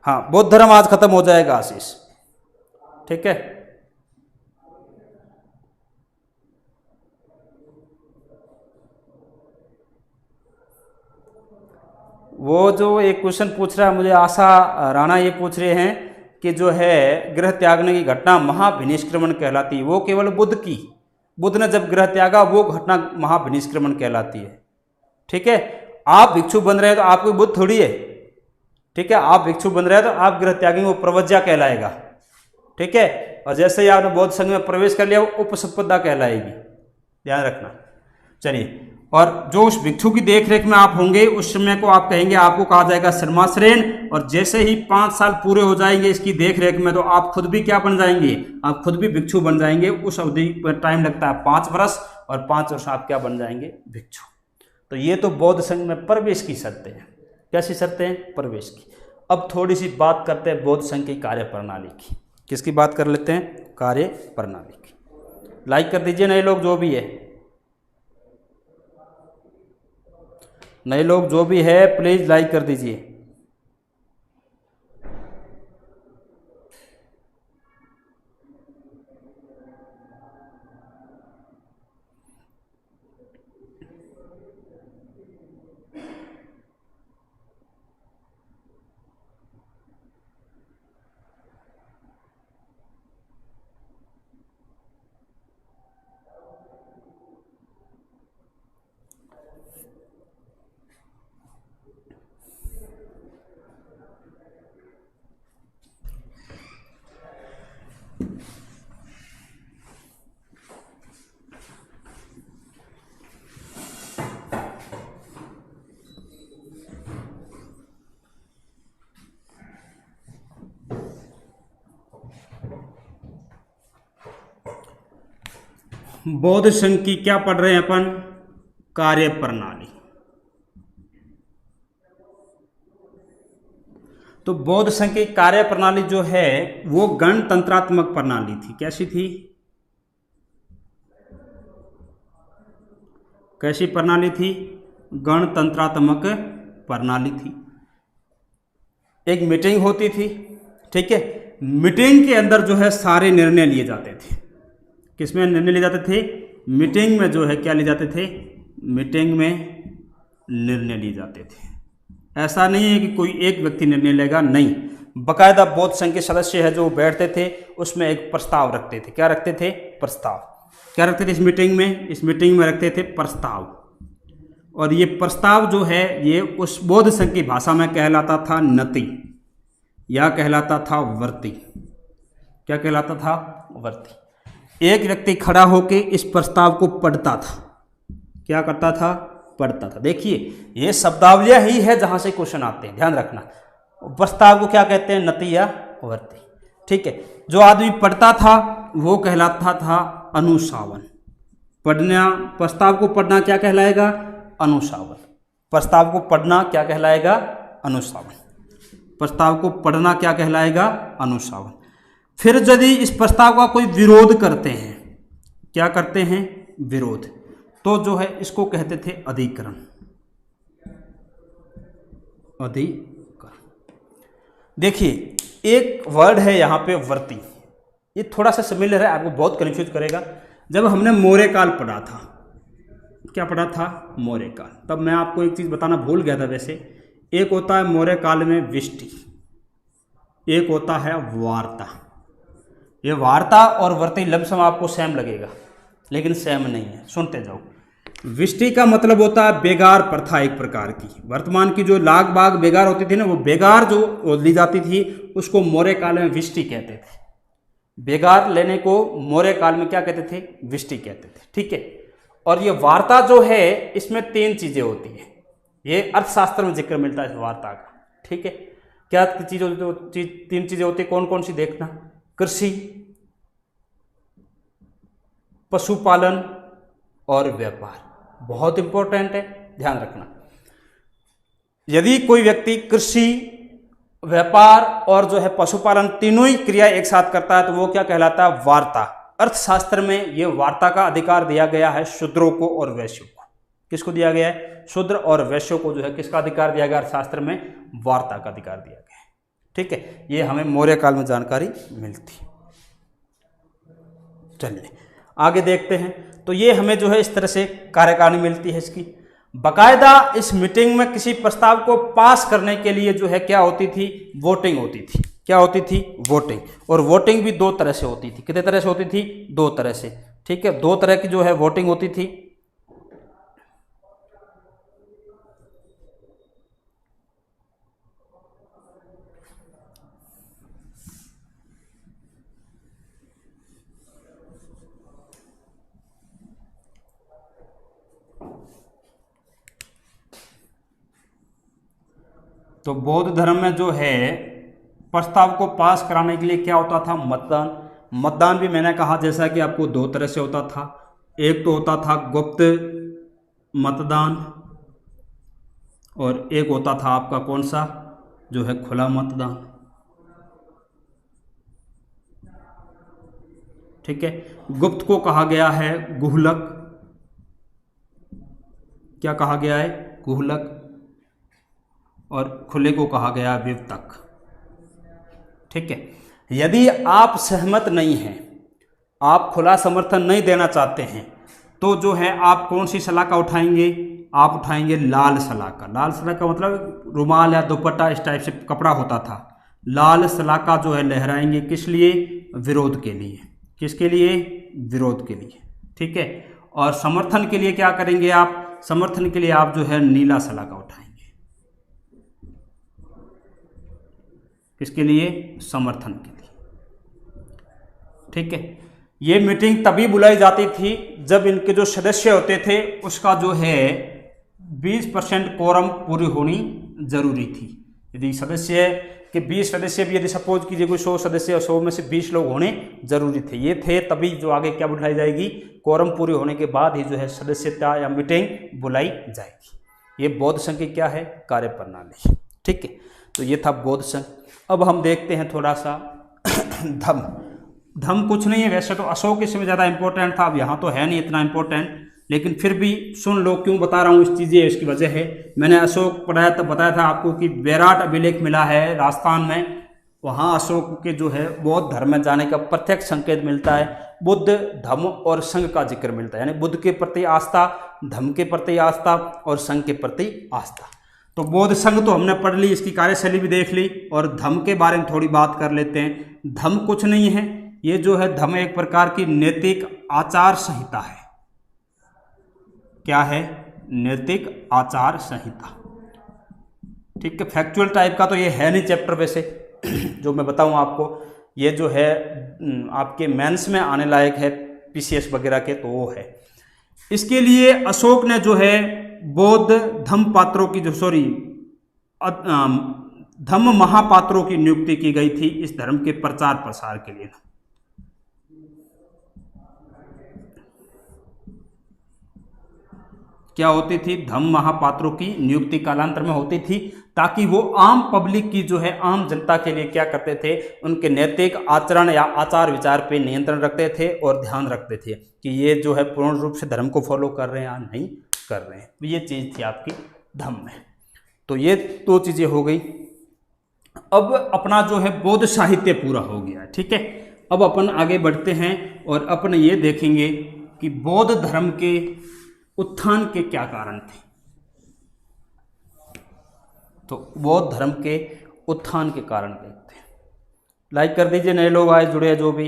हाँ, बौद्ध धर्म आज खत्म हो जाएगा आशीष। ठीक है, वो जो एक क्वेश्चन पूछ रहा है मुझे, आशा राणा ये पूछ रहे हैं कि जो है गृह त्यागने की घटना महाभिनिष्क्रमण कहलाती है। वो केवल बुद्ध ने जब गृह त्यागा वो घटना महाभिनिष्क्रमण कहलाती है। ठीक है, आप भिक्षु बन रहे हैं तो आप कोई बुद्ध थोड़ी है। ठीक है, आप भिक्षु बन रहे हैं तो आप गृह त्यागी, वो प्रवज्या कहलाएगा। ठीक है, और जैसे ही आपने बौद्ध संघ में प्रवेश कर लिया वो उपसंपदा कहलाएगी। ध्यान रखना। चलिए, और जो उस भिक्षु की देखरेख में आप होंगे उस समय को आप कहेंगे, आपको कहा जाएगा श्रमाश्रयण। और जैसे ही 5 साल पूरे हो जाएंगे इसकी देखरेख में, तो आप खुद भी क्या बन जाएंगे? आप खुद भी भिक्षु बन जाएंगे। उस अवधि पर टाइम लगता है 5 वर्ष, और 5 वर्ष आप क्या बन जाएंगे? भिक्षु। तो ये तो बौद्ध संघ में प्रवेश की शर्तें हैं। कैसी शर्तें हैं? प्रवेश की। अब थोड़ी सी बात करते हैं बौद्ध संघ की कार्य प्रणाली की। किसकी बात कर लेते हैं? कार्य प्रणाली की। लाइक कर दीजिए नए लोग जो भी है, नए लोग जो भी है प्लीज लाइक कर दीजिए। बौद्ध संघ की क्या पढ़ रहे हैं अपन? कार्य प्रणाली। तो बौद्ध संघ की कार्य प्रणाली जो है वो गणतंत्रात्मक प्रणाली थी। कैसी थी? कैसी प्रणाली थी? गणतंत्रात्मक प्रणाली थी। एक मीटिंग होती थी, ठीक है, मीटिंग के अंदर जो है सारे निर्णय लिए जाते थे। किसमें निर्णय लिए जाते थे? मीटिंग में जो है क्या लिए जाते थे? मीटिंग में निर्णय लिए जाते थे। ऐसा नहीं है कि कोई एक व्यक्ति निर्णय लेगा, नहीं, बकायदा बौद्ध संघ के सदस्य है जो बैठते थे, उसमें एक प्रस्ताव रखते थे। क्या रखते थे? प्रस्ताव। क्या रखते थे इस मीटिंग में? इस मीटिंग में रखते थे प्रस्ताव। और ये प्रस्ताव जो है ये उस बौद्ध संघ की भाषा में कहलाता था नति, या कहलाता था वर्ती। क्या कहलाता था? वर्ती। एक व्यक्ति खड़ा होकर इस प्रस्ताव को पढ़ता था। क्या करता था? पढ़ता था। देखिए ये शब्दावलियां ही है जहां से क्वेश्चन आते हैं, ध्यान रखना। प्रस्ताव को क्या कहते हैं? नति या वर्ती। ठीक है, जो आदमी पढ़ता था वो कहलाता था अनुशावन। पढ़ना, प्रस्ताव को पढ़ना क्या कहलाएगा? अनुशावन। प्रस्ताव को पढ़ना क्या कहलाएगा? अनुशावन। प्रस्ताव को पढ़ना क्या कहलाएगा? अनुशावन। फिर यदि इस प्रस्ताव का कोई विरोध करते हैं, क्या करते हैं? विरोध, तो जो है इसको कहते थे अधिकरण। अधिकरण। देखिए एक वर्ड है यहाँ पे वर्ती, ये थोड़ा सा सिमिलर है, आपको बहुत कंफ्यूज करेगा। जब हमने मौर्य काल पढ़ा था, क्या पढ़ा था? मौर्य काल। तब मैं आपको एक चीज़ बताना भूल गया था वैसे, एक होता है मौर्य काल में विष्टि, एक होता है वार्ता। ये वार्ता और वर्ती लमसम आपको सेम लगेगा, लेकिन सेम नहीं है, सुनते जाओ। विष्टि का मतलब होता है बेगार प्रथा, एक प्रकार की वर्तमान की जो लाग बाग बेगार होती थी ना, वो बेगार जो ली जाती थी उसको मौर्य काल में विष्टि कहते थे। बेगार लेने को मौर्य काल में क्या कहते थे? विष्टि कहते थे। ठीक है, और ये वार्ता जो है इसमें 3 चीजें होती है, ये अर्थशास्त्र में जिक्र मिलता है इस वार्ता का। ठीक है, क्या चीज होती? 3 चीजें होती है, कौन कौन सी? देखना, कृषि, पशुपालन और व्यापार। बहुत इंपॉर्टेंट है, ध्यान रखना। यदि कोई व्यक्ति कृषि, व्यापार और जो है पशुपालन तीनों ही क्रिया एक साथ करता है तो वो क्या कहलाता है? वार्ता। अर्थशास्त्र में ये वार्ता का अधिकार दिया गया है शूद्रों को और वैश्यों को। किसको दिया गया है? शूद्र और वैश्यों को जो है किसका अधिकार दिया गया? अर्थशास्त्र में वार्ता का अधिकार दिया गया है। ठीक है, ये हमें मौर्य काल में जानकारी मिलती। चलिए आगे देखते हैं। तो ये हमें जो है इस तरह से कार्यकारिणी मिलती है इसकी। बकायदा इस मीटिंग में किसी प्रस्ताव को पास करने के लिए जो है क्या होती थी? वोटिंग होती थी। क्या होती थी? वोटिंग। और वोटिंग भी 2 तरह से होती थी। कितने तरह से होती थी? 2 तरह से। ठीक है, 2 तरह की जो है वोटिंग होती थी। तो बौद्ध धर्म में जो है प्रस्ताव को पास कराने के लिए क्या होता था? मतदान। मतदान भी मैंने कहा जैसा कि आपको 2 तरह से होता था। एक तो होता था गुप्त मतदान और एक होता था आपका कौन सा? जो है खुला मतदान। ठीक है, गुप्त को कहा गया है गुहलक। क्या कहा गया है? गुहलक। और खुले को कहा गया विवतक। ठीक है, यदि आप सहमत नहीं हैं, आप खुला समर्थन नहीं देना चाहते हैं, तो जो है आप कौन सी सलाह उठाएंगे? आप उठाएंगे लाल सलाका। लाल सलाका मतलब रुमाल या दुपट्टा इस टाइप से कपड़ा होता था। लाल सलाका जो है लहराएंगे, किस लिए? विरोध के लिए। किसके लिए? विरोध के लिए। ठीक है, और समर्थन के लिए क्या करेंगे आप? समर्थन के लिए आप जो है नीला सलाका उठाएंगे। किसके लिए? समर्थन के लिए। ठीक है, ये मीटिंग तभी बुलाई जाती थी जब इनके जो सदस्य होते थे उसका जो है 20% कोरम पूरी होनी जरूरी थी। यदि सदस्य के 20 सदस्य भी यदि सपोज कीजिए कोई 100 सदस्य और 100 में से 20 लोग होने जरूरी थे, ये थे, तभी जो आगे क्या बुलाई जाएगी, कोरम पूरे होने के बाद ही जो है सदस्यता या मीटिंग बुलाई जाएगी। ये बौद्ध संघ की क्या है, कार्य प्रणाली। ठीक है, तो ये था बौद्ध संघ। अब हम देखते हैं थोड़ा सा धम्म। धम्म कुछ नहीं है, वैसे तो अशोक इसमें ज़्यादा इंपॉर्टेंट था, अब यहाँ तो है नहीं इतना इंपॉर्टेंट, लेकिन फिर भी सुन लो क्यों बता रहा हूँ इस चीज़ें, इसकी वजह है। मैंने अशोक पढ़ाया तब बताया था आपको कि बैराट अभिलेख मिला है राजस्थान में, वहाँ अशोक के जो है बौद्ध धर्म में जाने का प्रत्यक्ष संकेत मिलता है। बुद्ध, धम्म और संघ का जिक्र मिलता है, यानी बुद्ध के प्रति आस्था, धम्म के प्रति आस्था और संघ के प्रति आस्था। तो बौद्ध संघ तो हमने पढ़ ली, इसकी कार्यशैली भी देख ली, और धम्म के बारे में थोड़ी बात कर लेते हैं। धम्म कुछ नहीं है, ये जो है धम्म एक प्रकार की नैतिक आचार संहिता है। क्या है, नैतिक आचार संहिता। ठीक है, फैक्चुअल टाइप का तो ये है नहीं चैप्टर वैसे जो मैं बताऊं आपको, ये जो है आपके मेंस में आने लायक है, पीसीएस वगैरह के, तो वो है। इसके लिए अशोक ने जो है बौद्ध धम्म पात्रों की धम्म महापात्रों की नियुक्ति की गई थी इस धर्म के प्रचार प्रसार के लिए। क्या होती थी, धम्म महापात्रों की नियुक्ति कालांतर में होती थी, ताकि वो आम पब्लिक की जो है, आम जनता के लिए क्या करते थे, उनके नैतिक आचरण या आचार विचार पे नियंत्रण रखते थे और ध्यान रखते थे कि ये जो है पूर्ण रूप से धर्म को फॉलो कर रहे हैं या नहीं कर रहे हैं। ये चीज़ थी आपकी धम्म में। तो ये दो चीज़ें हो गई। अब अपना जो है बौद्ध साहित्य पूरा हो गया, ठीक है। अब अपन आगे बढ़ते हैं और अपन ये देखेंगे कि बौद्ध धर्म के उत्थान के क्या कारण थे। तो बौद्ध धर्म के उत्थान के कारण देखते हैं। लाइक कर दीजिए, नए लोग आए जुड़े जो भी।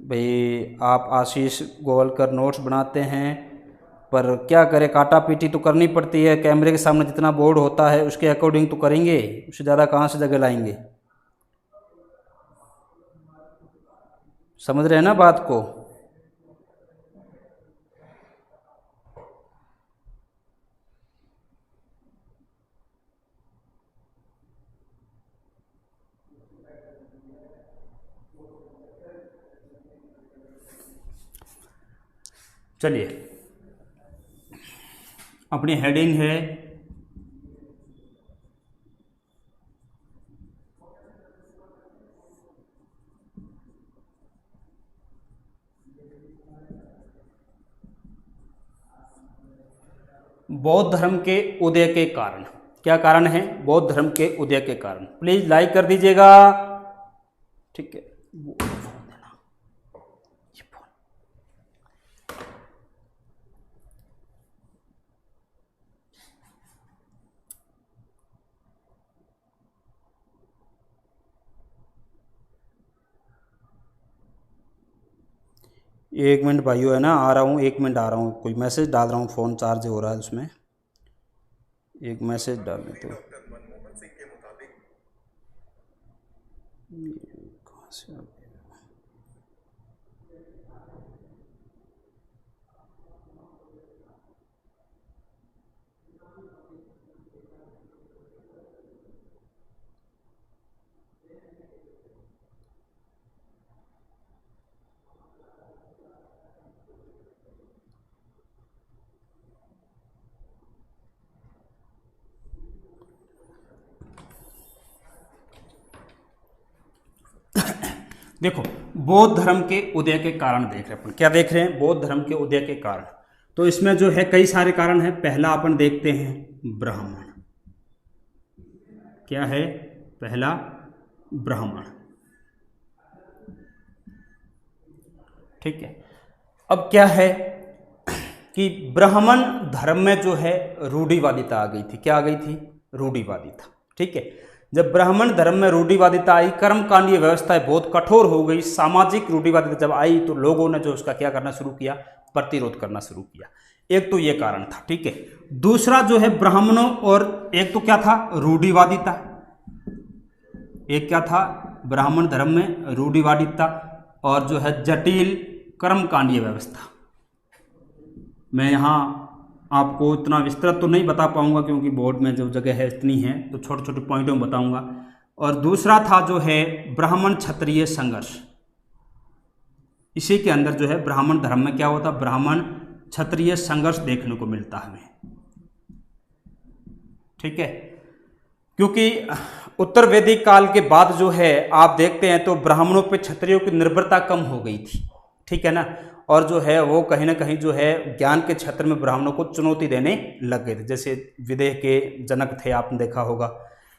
भाई आप आशीष गोवलकर नोट्स बनाते हैं, पर क्या करें, काटा पीटी तो करनी पड़ती है। कैमरे के सामने जितना बोर्ड होता है उसके अकॉर्डिंग तो करेंगे, उससे ज़्यादा कहाँ से जगह लाएंगे। समझ रहे हैं ना बात को। चलिए, अपनी हेडिंग है बौद्ध धर्म के उदय के कारण। क्या कारण है बौद्ध धर्म के उदय के कारण? प्लीज लाइक कर दीजिएगा, ठीक है। एक मिनट भाइयों, है ना, आ रहा हूँ, 1 मिनट आ रहा हूँ। कोई मैसेज डाल रहा हूँ, फ़ोन चार्ज हो रहा है उसमें, एक मैसेज डाल देते हो। कहाँ से देखो, बौद्ध धर्म के उदय के कारण देख रहे हैं अपन। क्या देख रहे हैं? बौद्ध धर्म के उदय के कारण। तो इसमें जो है कई सारे कारण हैं। पहला अपन देखते हैं ब्राह्मण। क्या है? पहला ब्राह्मण, ठीक है। अब क्या है कि ब्राह्मण धर्म में जो है रूढ़िवादिता आ गई थी। क्या आ गई थी? रूढ़िवादिता, ठीक है। जब ब्राह्मण धर्म में रूढ़िवादिता आई, कर्मकांडीय व्यवस्थाएं बहुत कठोर हो गई, सामाजिक रूढ़िवादिता जब आई तो लोगों ने जो उसका क्या करना शुरू किया? प्रतिरोध करना शुरू किया। एक तो ये कारण था, ठीक है। दूसरा जो है ब्राह्मणों, और एक तो क्या था? रूढ़िवादिता। एक क्या था? ब्राह्मण धर्म में रूढ़िवादिता, और जो है जटिल कर्मकांडीय व्यवस्था। मैं यहाँ आपको इतना विस्तृत तो नहीं बता पाऊँगा क्योंकि बोर्ड में जो जगह है इतनी है, तो छोटे छोटे पॉइंटों में बताऊँगा। और दूसरा था जो है ब्राह्मण क्षत्रिय संघर्ष। इसी के अंदर जो है ब्राह्मण धर्म में क्या होता, ब्राह्मण क्षत्रिय संघर्ष देखने को मिलता है हमें, ठीक है। क्योंकि उत्तर वैदिक काल के बाद जो है आप देखते हैं तो ब्राह्मणों पे क्षत्रियों की निर्भरता कम हो गई थी, ठीक है ना। और जो है वो कहीं ना कहीं जो है ज्ञान के क्षेत्र में ब्राह्मणों को चुनौती देने लग गए थे। जैसे विदेह के जनक थे, आपने देखा होगा,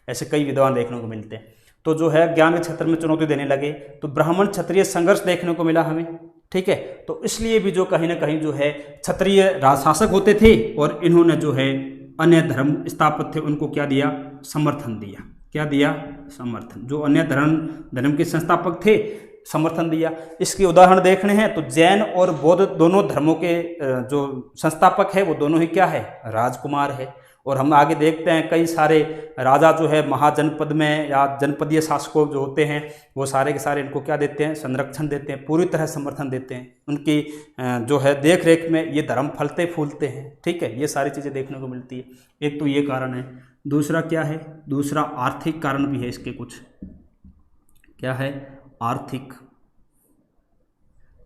ऐसे कई विद्वान देखने को मिलते हैं। तो जो है ज्ञान के क्षेत्र में चुनौती देने लगे, तो ब्राह्मण क्षत्रिय संघर्ष देखने को मिला हमें, ठीक है। तो इसलिए भी जो कहीं ना कहीं जो है क्षत्रिय राजशासक होते थे और इन्होंने जो है अन्य धर्म स्थापक थे उनको क्या दिया, समर्थन दिया। क्या दिया, समर्थन। जो अन्य धर्म के संस्थापक थे समर्थन दिया। इसके उदाहरण देखने हैं तो जैन और बौद्ध दोनों धर्मों के जो संस्थापक है वो दोनों ही क्या है, राजकुमार है। और हम आगे देखते हैं कई सारे राजा जो है महाजनपद में या जनपदीय शासकों जो होते हैं वो सारे के सारे इनको क्या देते हैं, संरक्षण देते हैं, पूरी तरह समर्थन देते हैं। उनकी जो है देख रेख में ये धर्म फलते फूलते हैं, ठीक है। ये सारी चीज़ें देखने को मिलती है। एक तो ये कारण है। दूसरा क्या है, दूसरा आर्थिक कारण भी है इसके कुछ। क्या है, आर्थिक,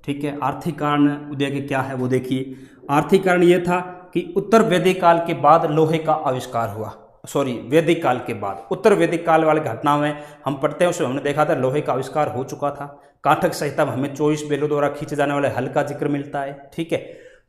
ठीक है। आर्थिक कारण उदय के क्या है वो देखिए। आर्थिक कारण ये था कि उत्तर वैदिक काल के बाद लोहे का आविष्कार हुआ, वैदिक काल के बाद। उत्तर वैदिक काल वाले घटना में हम पढ़ते हैं, उसमें हमने देखा था लोहे का आविष्कार हो चुका था। काठक संहिता में हमें 24 बैलों द्वारा खींचे जाने वाले हल का जिक्र मिलता है, ठीक है।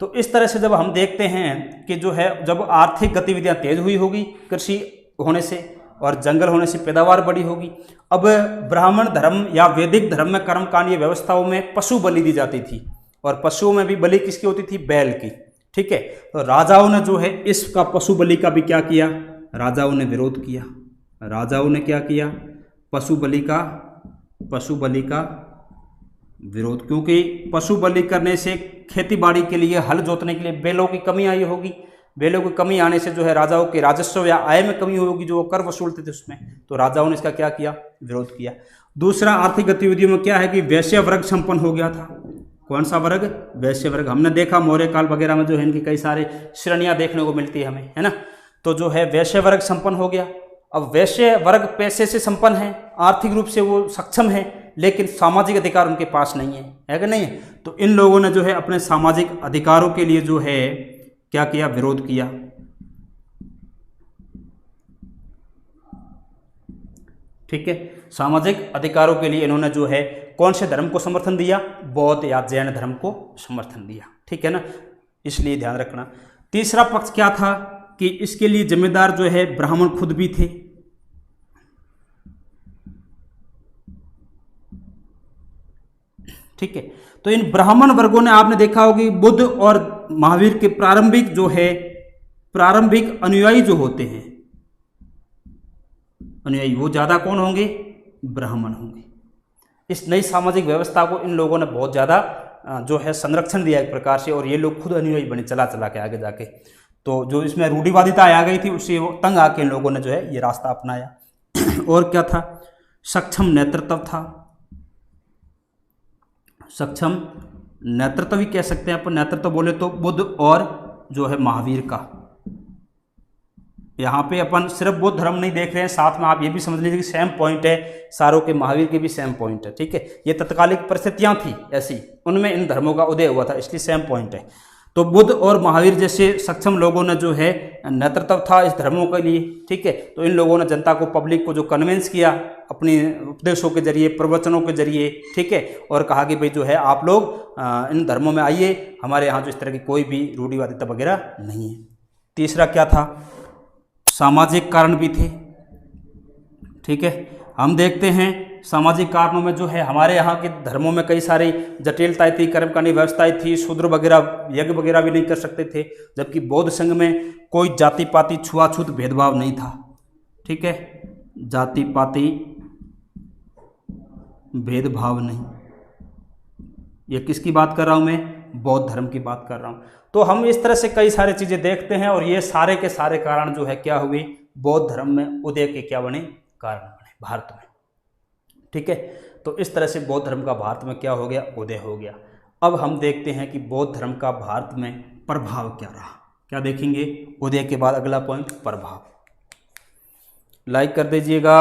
तो इस तरह से जब हम देखते हैं कि जो है जब आर्थिक गतिविधियां तेज हुई होगी कृषि होने से और जंगल होने से पैदावार बढ़ी होगी। अब ब्राह्मण धर्म या वैदिक धर्म में कर्मकांडीय व्यवस्थाओं में पशु बलि दी जाती थी और पशुओं में भी बलि किसकी होती थी, बैल की, ठीक है। तो राजाओं ने जो है इसका पशु बलि का भी क्या किया, राजाओं ने विरोध किया। राजाओं ने क्या किया, पशु बलि का विरोध। क्योंकि पशु बलि करने से खेती बाड़ी के लिए, हल जोतने के लिए बैलों की कमी आई होगी। बैलों की कमी आने से जो है राजाओं के राजस्व या आय में कमी होगी, जो वो कर वसूलते थे उसमें। तो राजाओं ने इसका क्या किया, विरोध किया। दूसरा आर्थिक गतिविधियों में क्या है कि वैश्य वर्ग संपन्न हो गया था। कौन सा वर्ग, वैश्य वर्ग। हमने देखा मौर्य काल वगैरह में जो है इनकी कई सारे श्रेणियां देखने को मिलती है हमें, है ना। तो जो है वैश्य वर्ग संपन्न हो गया। अब वैश्य वर्ग पैसे से संपन्न है, आर्थिक रूप से वो सक्षम है, लेकिन सामाजिक अधिकार उनके पास नहीं है कि नहीं है। तो इन लोगों ने जो है अपने सामाजिक अधिकारों के लिए जो है क्या किया, विरोध किया, ठीक है। सामाजिक अधिकारों के लिए इन्होंने जो है कौन से धर्म को समर्थन दिया, बौद्ध या जैन धर्म को समर्थन दिया, ठीक है ना। इसलिए ध्यान रखना। तीसरा पक्ष क्या था कि इसके लिए जिम्मेदार जो है ब्राह्मण खुद भी थे, ठीक है। तो इन ब्राह्मण वर्गों ने, आपने देखा होगी बुद्ध और महावीर के प्रारंभिक अनुयायी जो होते हैं, अनुयायी वो ज्यादा कौन होंगे, ब्राह्मण होंगे। इस नई सामाजिक व्यवस्था को इन लोगों ने बहुत ज्यादा जो है संरक्षण दिया एक प्रकार से, और ये लोग खुद अनुयायी बने चला के आगे जाके। तो जो इसमें रूढ़िवादिता आ गई थी उससे वो तंग आके इन लोगों ने जो है ये रास्ता अपनाया। और क्या था, सक्षम नेतृत्व था। सक्षम नेतृत्व भी कह सकते हैं अपन। नेतृत्व बोले तो बुद्ध और जो है महावीर का। यहाँ पे अपन सिर्फ बौद्ध धर्म नहीं देख रहे हैं, साथ में आप ये भी समझ लीजिए कि सेम पॉइंट है, सारों के महावीर के भी सेम पॉइंट है, ठीक है। ये तत्कालिक परिस्थितियां थी ऐसी, उनमें इन धर्मों का उदय हुआ था, इसलिए सेम पॉइंट है। तो बुद्ध और महावीर जैसे सक्षम लोगों ने जो है नेतृत्व था इस धर्मों के लिए, ठीक है। तो इन लोगों ने जनता को, पब्लिक को जो कन्विंस किया अपने उपदेशों के जरिए, प्रवचनों के जरिए, ठीक है। और कहा कि भाई जो है आप लोग इन धर्मों में आइए, हमारे यहाँ जो इस तरह की कोई भी रूढ़िवादिता वगैरह नहीं है। तीसरा क्या था, सामाजिक कारण भी थे, ठीक है। हम देखते हैं सामाजिक कारणों में जो है हमारे यहाँ के धर्मों में कई सारी जटिलताएं थी, कर्मकांडी व्यवस्थाएं थी, शूद्र वगैरह यज्ञ वगैरह भी नहीं कर सकते थे, जबकि बौद्ध संघ में कोई जाति पाति छुआछूत भेदभाव नहीं था, ठीक है। जाति पाति भेदभाव नहीं। ये किसकी बात कर रहा हूँ मैं, बौद्ध धर्म की बात कर रहा हूँ। तो हम इस तरह से कई सारे चीजें देखते हैं, और ये सारे के सारे कारण जो है क्या हुए, बौद्ध धर्म में उदय के क्या बने, कारण बने भारत में, ठीक है। तो इस तरह से बौद्ध धर्म का भारत में क्या हो गया, उदय हो गया। अब हम देखते हैं कि बौद्ध धर्म का भारत में प्रभाव क्या रहा, क्या देखेंगे उदय के बाद अगला पॉइंट प्रभाव। लाइक कर दीजिएगा।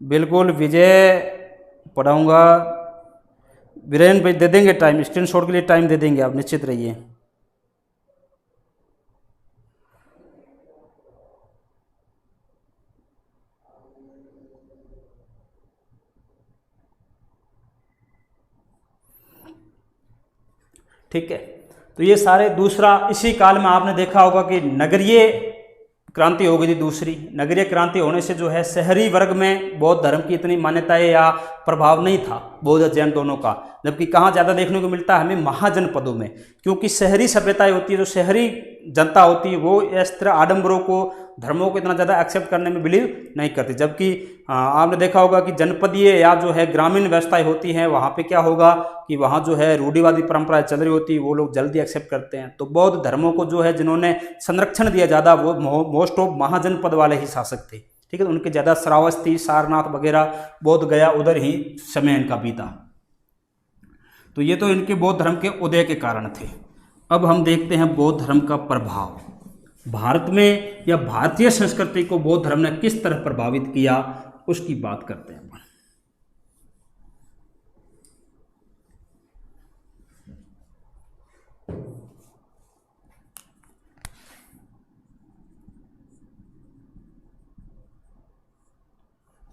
बिल्कुल विजय पढ़ाऊंगा। वीरेन भाई दे देंगे टाइम, स्क्रीनशॉट के लिए टाइम दे देंगे, आप निश्चित रहिए। ठीक है, तो ये सारे दूसरा, इसी काल में आपने देखा होगा कि नगरीय क्रांति हो गई थी। दूसरी नगरीय क्रांति होने से जो है शहरी वर्ग में बौद्ध धर्म की इतनी मान्यताएं या प्रभाव नहीं था, बौद्ध और जैन दोनों का। जबकि कहाँ ज़्यादा देखने को मिलता है हमें, महाजनपदों में, क्योंकि शहरी सभ्यताएं होती है, जो शहरी जनता होती है वो इस तरह आडम्बरों को, धर्मों को इतना ज़्यादा एक्सेप्ट करने में बिलीव नहीं करती। जबकि आपने देखा होगा कि जनपदीय या जो है ग्रामीण व्यवस्थाएं होती हैं, वहाँ पे क्या होगा कि वहाँ जो है रूढ़िवादी परंपराएं चल रही होती है, वो लोग जल्दी एक्सेप्ट करते हैं। तो बौद्ध धर्मों को जो है जिन्होंने संरक्षण दिया ज़्यादा, वो मोस्ट ऑफ महाजनपद वाले ही शासक थे। ठीक है, तो उनके ज़्यादा श्रावस्ती, सारनाथ वगैरह, बोध गया, उधर ही समय इनका बीता। तो ये तो इनके बौद्ध धर्म के उदय के कारण थे। अब हम देखते हैं बौद्ध धर्म का प्रभाव भारत में, या भारतीय संस्कृति को बौद्ध धर्म ने किस तरह प्रभावित किया, उसकी बात करते हैं।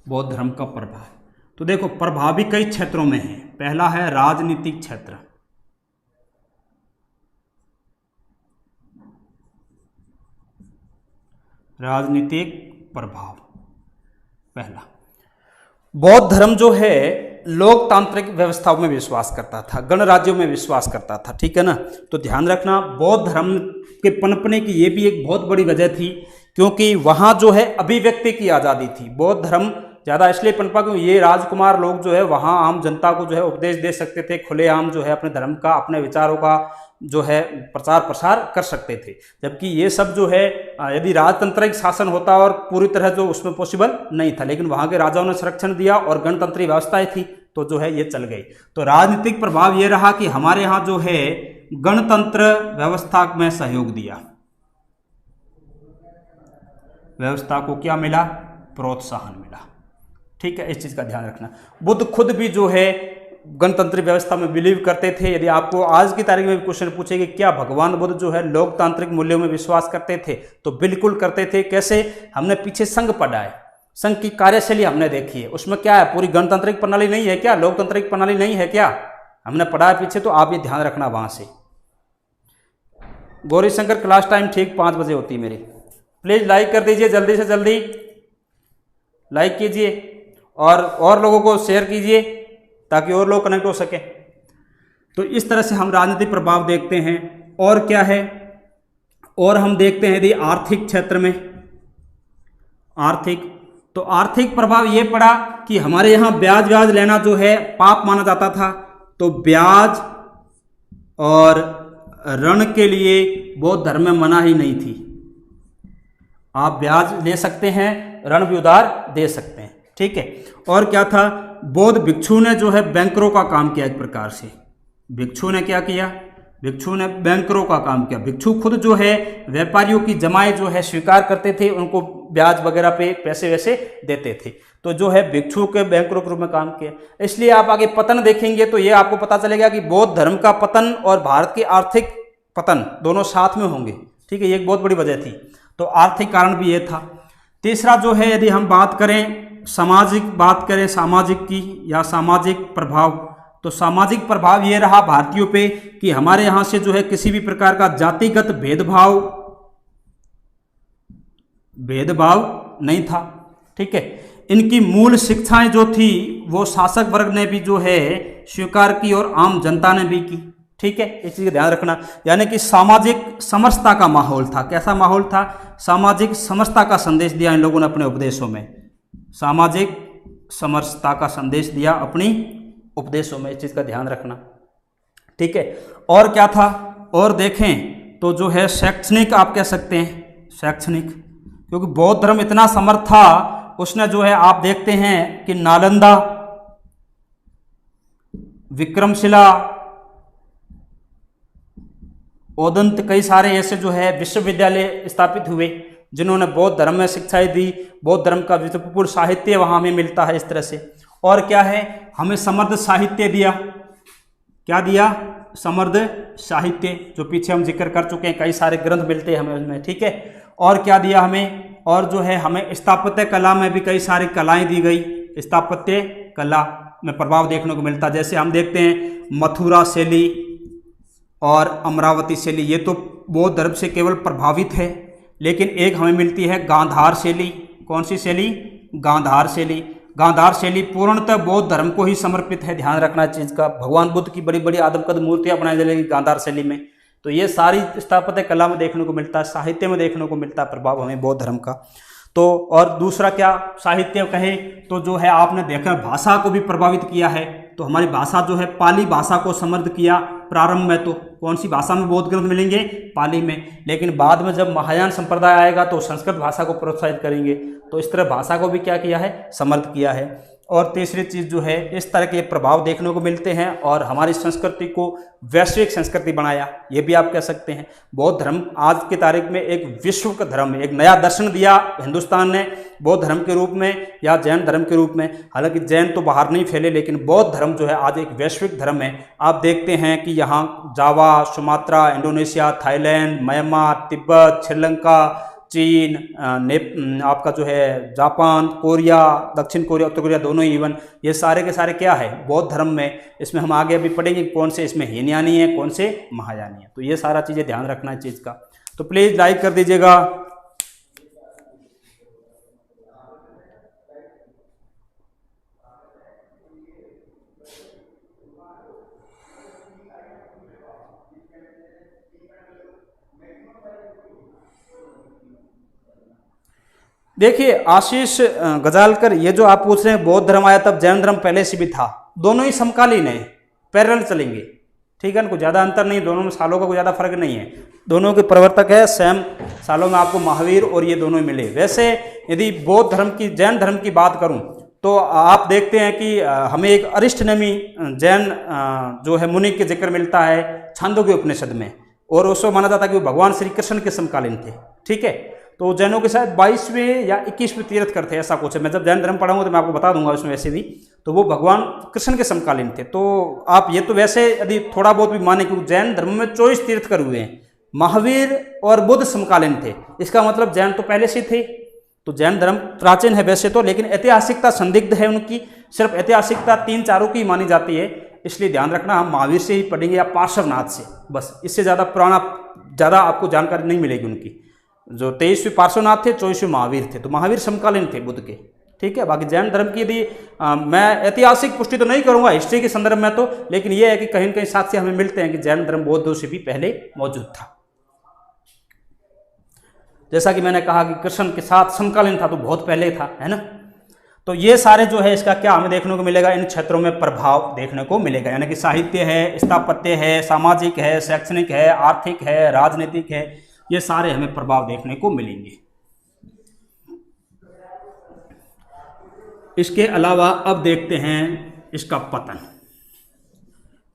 बौद्ध धर्म का प्रभाव, तो देखो प्रभाव भी कई क्षेत्रों में है। पहला है राजनीतिक क्षेत्र। राजनीतिक प्रभाव पहला, बौद्ध धर्म जो है लोकतांत्रिक व्यवस्थाओं में विश्वास करता था, गणराज्यों में विश्वास करता था। ठीक है ना, तो ध्यान रखना बौद्ध धर्म के पनपने की ये भी एक बहुत बड़ी वजह थी, क्योंकि वहाँ जो है अभिव्यक्ति की आज़ादी थी। बौद्ध धर्म ज़्यादा इसलिए पनपा क्योंकि ये राजकुमार लोग जो है वहाँ आम जनता को जो है उपदेश दे सकते थे, खुलेआम जो है अपने धर्म का, अपने विचारों का जो है प्रचार प्रसार कर सकते थे। जबकि ये सब जो है यदि राजतंत्रिक शासन होता और पूरी तरह जो उसमें पॉसिबल नहीं था, लेकिन वहाँ के राजाओं ने संरक्षण दिया और गणतंत्री व्यवस्थाएं थी, तो जो है ये चल गई। तो राजनीतिक प्रभाव ये रहा कि हमारे यहाँ जो है गणतंत्र व्यवस्था में सहयोग दिया, व्यवस्था को क्या मिला, प्रोत्साहन मिला। ठीक है, इस चीज का ध्यान रखना। बुद्ध खुद भी जो है गणतंत्र व्यवस्था में बिलीव करते थे। यदि आपको आज की तारीख में भी क्वेश्चन पूछे कि क्या भगवान बुद्ध जो है लोकतांत्रिक मूल्यों में विश्वास करते थे, तो बिल्कुल करते थे। कैसे, हमने पीछे संघ पढ़ा है, संघ की कार्यशैली हमने देखी है, उसमें क्या है, पूरी गणतांत्रिक प्रणाली नहीं है क्या, लोकतांत्रिक प्रणाली नहीं है क्या, हमने पढ़ा है पीछे। तो आप ये ध्यान रखना वहां से। गौरी शंकर क्लास टाइम ठीक 5 बजे होती है मेरी। प्लीज लाइक कर दीजिए, जल्दी से जल्दी लाइक कीजिए और लोगों को शेयर कीजिए ताकि और लोग कनेक्ट हो सके। तो इस तरह से हम राजनीतिक प्रभाव देखते हैं। और क्या है, और हम देखते हैं यदि आर्थिक क्षेत्र में, आर्थिक, तो आर्थिक प्रभाव ये पड़ा कि हमारे यहाँ ब्याज लेना जो है पाप माना जाता था। तो ब्याज और ऋण के लिए बौद्ध धर्म में मनाही नहीं थी। आप ब्याज ले सकते हैं, ऋण भी उधार दे सकते हैं। ठीक है, और क्या था, बौद्ध भिक्षु ने जो है बैंकरों का काम किया। एक प्रकार से भिक्षु ने क्या किया, भिक्षु ने बैंकरों का काम किया। भिक्षु खुद जो है व्यापारियों की जमाएं जो है स्वीकार करते थे, उनको ब्याज वगैरह पे पैसे वैसे देते थे। तो जो है भिक्षु के बैंकरों के रूप में काम किया। इसलिए आप आगे पतन देखेंगे तो ये आपको पता चलेगा कि बौद्ध धर्म का पतन और भारत की आर्थिक पतन दोनों साथ में होंगे। ठीक है, ये एक बहुत बड़ी वजह थी। तो आर्थिक कारण भी ये था। तीसरा जो है, यदि हम बात करें सामाजिक, बात करें सामाजिक की या सामाजिक प्रभाव, तो सामाजिक प्रभाव ये रहा भारतीयों पे कि हमारे यहाँ से जो है किसी भी प्रकार का जातिगत भेदभाव नहीं था। ठीक है, इनकी मूल शिक्षाएं जो थी वो शासक वर्ग ने भी जो है स्वीकार की और आम जनता ने भी की। ठीक है, इस चीज का ध्यान रखना। यानी कि सामाजिक समरसता का माहौल था। कैसा माहौल था, सामाजिक समरसता का संदेश दिया इन लोगों ने अपने उपदेशों में, सामाजिक समरसता का संदेश दिया अपनी उपदेशों में। इस चीज का ध्यान रखना। ठीक है, और क्या था, और देखें तो जो है शैक्षणिक आप कह सकते हैं, शैक्षणिक, क्योंकि बौद्ध धर्म इतना समर्थ था, उसने जो है आप देखते हैं कि नालंदा, विक्रमशिला, ओदंत, कई सारे ऐसे जो है विश्वविद्यालय स्थापित हुए जिन्होंने बौद्ध धर्म में शिक्षाएं दी। बौद्ध धर्म का विपुल साहित्य वहाँ हमें मिलता है इस तरह से। और क्या है, हमें समृद्ध साहित्य दिया। क्या दिया? समृद्ध साहित्य, जो पीछे हम जिक्र कर चुके हैं, कई सारे ग्रंथ मिलते हैं हमें उसमें, ठीक है। और क्या दिया हमें? और जो है हमें स्थापत्य कला में भी कई सारी कलाएं दी गई। स्थापत्य कला में प्रभाव देखने को मिलता है, जैसे हम देखते हैं मथुरा शैली और अमरावती शैली, ये तो बौद्ध धर्म से केवल प्रभावित है। लेकिन एक हमें मिलती है गांधार शैली। कौन सी शैली? गांधार शैली। गांधार शैली पूर्णतः बौद्ध धर्म को ही समर्पित है, ध्यान रखना चीज़ का। भगवान बुद्ध की बड़ी बड़ी आदमकद मूर्तियां बनाई जाएगी गांधार शैली में। तो ये सारी स्थापत्य कला में देखने को मिलता है, साहित्य में देखने को मिलता है प्रभाव हमें बौद्ध धर्म का। तो और दूसरा क्या साहित्य कहे तो जो है आपने देखा भाषा को भी प्रभावित किया है। तो हमारी भाषा जो है पाली भाषा को समृद्ध किया प्रारंभ में। तो कौन सी भाषा में बौद्ध ग्रंथ मिलेंगे? पाली में। लेकिन बाद में जब महायान संप्रदाय आएगा तो संस्कृत भाषा को प्रोत्साहित करेंगे। तो इस तरह भाषा को भी क्या किया है? समृद्ध किया है। और तीसरी चीज़ जो है इस तरह के प्रभाव देखने को मिलते हैं और हमारी संस्कृति को वैश्विक संस्कृति बनाया, ये भी आप कह सकते हैं। बौद्ध धर्म आज की तारीख में एक विश्व का धर्म है, एक नया दर्शन दिया हिंदुस्तान ने बौद्ध धर्म के रूप में या जैन धर्म के रूप में। हालांकि जैन तो बाहर नहीं फैले, लेकिन बौद्ध धर्म जो है आज एक वैश्विक धर्म है। आप देखते हैं कि यहाँ Java, Sumatra, Indonesia, Thailand, Myanmar, Tibet, Sri Lanka, चीन, आपका जो है जापान, कोरिया, दक्षिण कोरिया, उत्तर कोरिया, दोनों ही इवन, ये सारे के सारे क्या है? बौद्ध धर्म में। इसमें हम आगे अभी पढ़ेंगे कौन से इसमें हीनयानी है, कौन से महायानी है। तो ये सारा चीज़ें ध्यान रखना है चीज़ का। तो प्लीज़ लाइक कर दीजिएगा। देखिए आशीष गजालकर, ये जो आप पूछ रहे हैं बौद्ध धर्म आया तब जैन धर्म पहले से भी था, दोनों ही समकालीन है, पैरेलल चलेंगे, ठीक है ना। कोई ज़्यादा अंतर नहीं, दोनों में सालों का कोई ज़्यादा फर्क नहीं है। दोनों के प्रवर्तक है सेम सालों में, आपको महावीर और ये दोनों ही मिले। वैसे यदि बौद्ध धर्म की, जैन धर्म की बात करूं तो आप देखते हैं कि हमें एक अरिष्टनेमी जैन जो है मुनि के जिक्र मिलता है छांदोग्य उपनिषद में, और उसको माना जाता है कि वो भगवान श्री कृष्ण के समकालीन थे, ठीक है। तो जैनों के शायद 22वें या 21वें तीर्थकर थे, ऐसा कुछ है। मैं जब जैन धर्म पढ़ाऊंगा तो मैं आपको बता दूंगा उसमें वैसे भी। तो वो भगवान कृष्ण के समकालीन थे। तो आप ये तो वैसे यदि थोड़ा बहुत भी माने कि जैन धर्म में 24 तीर्थकर हुए हैं, महावीर और बुद्ध समकालीन थे, इसका मतलब जैन तो पहले से थे। तो जैन धर्म प्राचीन है वैसे तो, लेकिन ऐतिहासिकता संदिग्ध है उनकी, सिर्फ ऐतिहासिकता 3-4 की मानी जाती है। इसलिए ध्यान रखना, हम महावीर से ही पढ़ेंगे या पार्श्वनाथ से, बस। इससे ज़्यादा पुराना ज़्यादा आपको जानकारी नहीं मिलेगी उनकी। जो 23वें पार्श्वनाथ थे, 24वें महावीर थे, तो महावीर समकालीन थे बुद्ध के, ठीक है। बाकी जैन धर्म की यदि मैं ऐतिहासिक पुष्टि तो नहीं करूंगा हिस्ट्री के संदर्भ में तो, लेकिन यह है कि कहीं न कहीं साक्ष्य हमें मिलते हैं कि जैन धर्म बौद्धों से भी पहले मौजूद था। जैसा कि मैंने कहा कि कृष्ण के साथ समकालीन था, तो बहुत पहले था, है ना। तो ये सारे जो है इसका क्या हमें देखने को मिलेगा, इन क्षेत्रों में प्रभाव देखने को मिलेगा। यानी कि साहित्य है, स्थापत्य है, सामाजिक है, शैक्षणिक है, आर्थिक है, राजनीतिक है, ये सारे हमें प्रभाव देखने को मिलेंगे। इसके अलावा अब देखते हैं इसका पतन।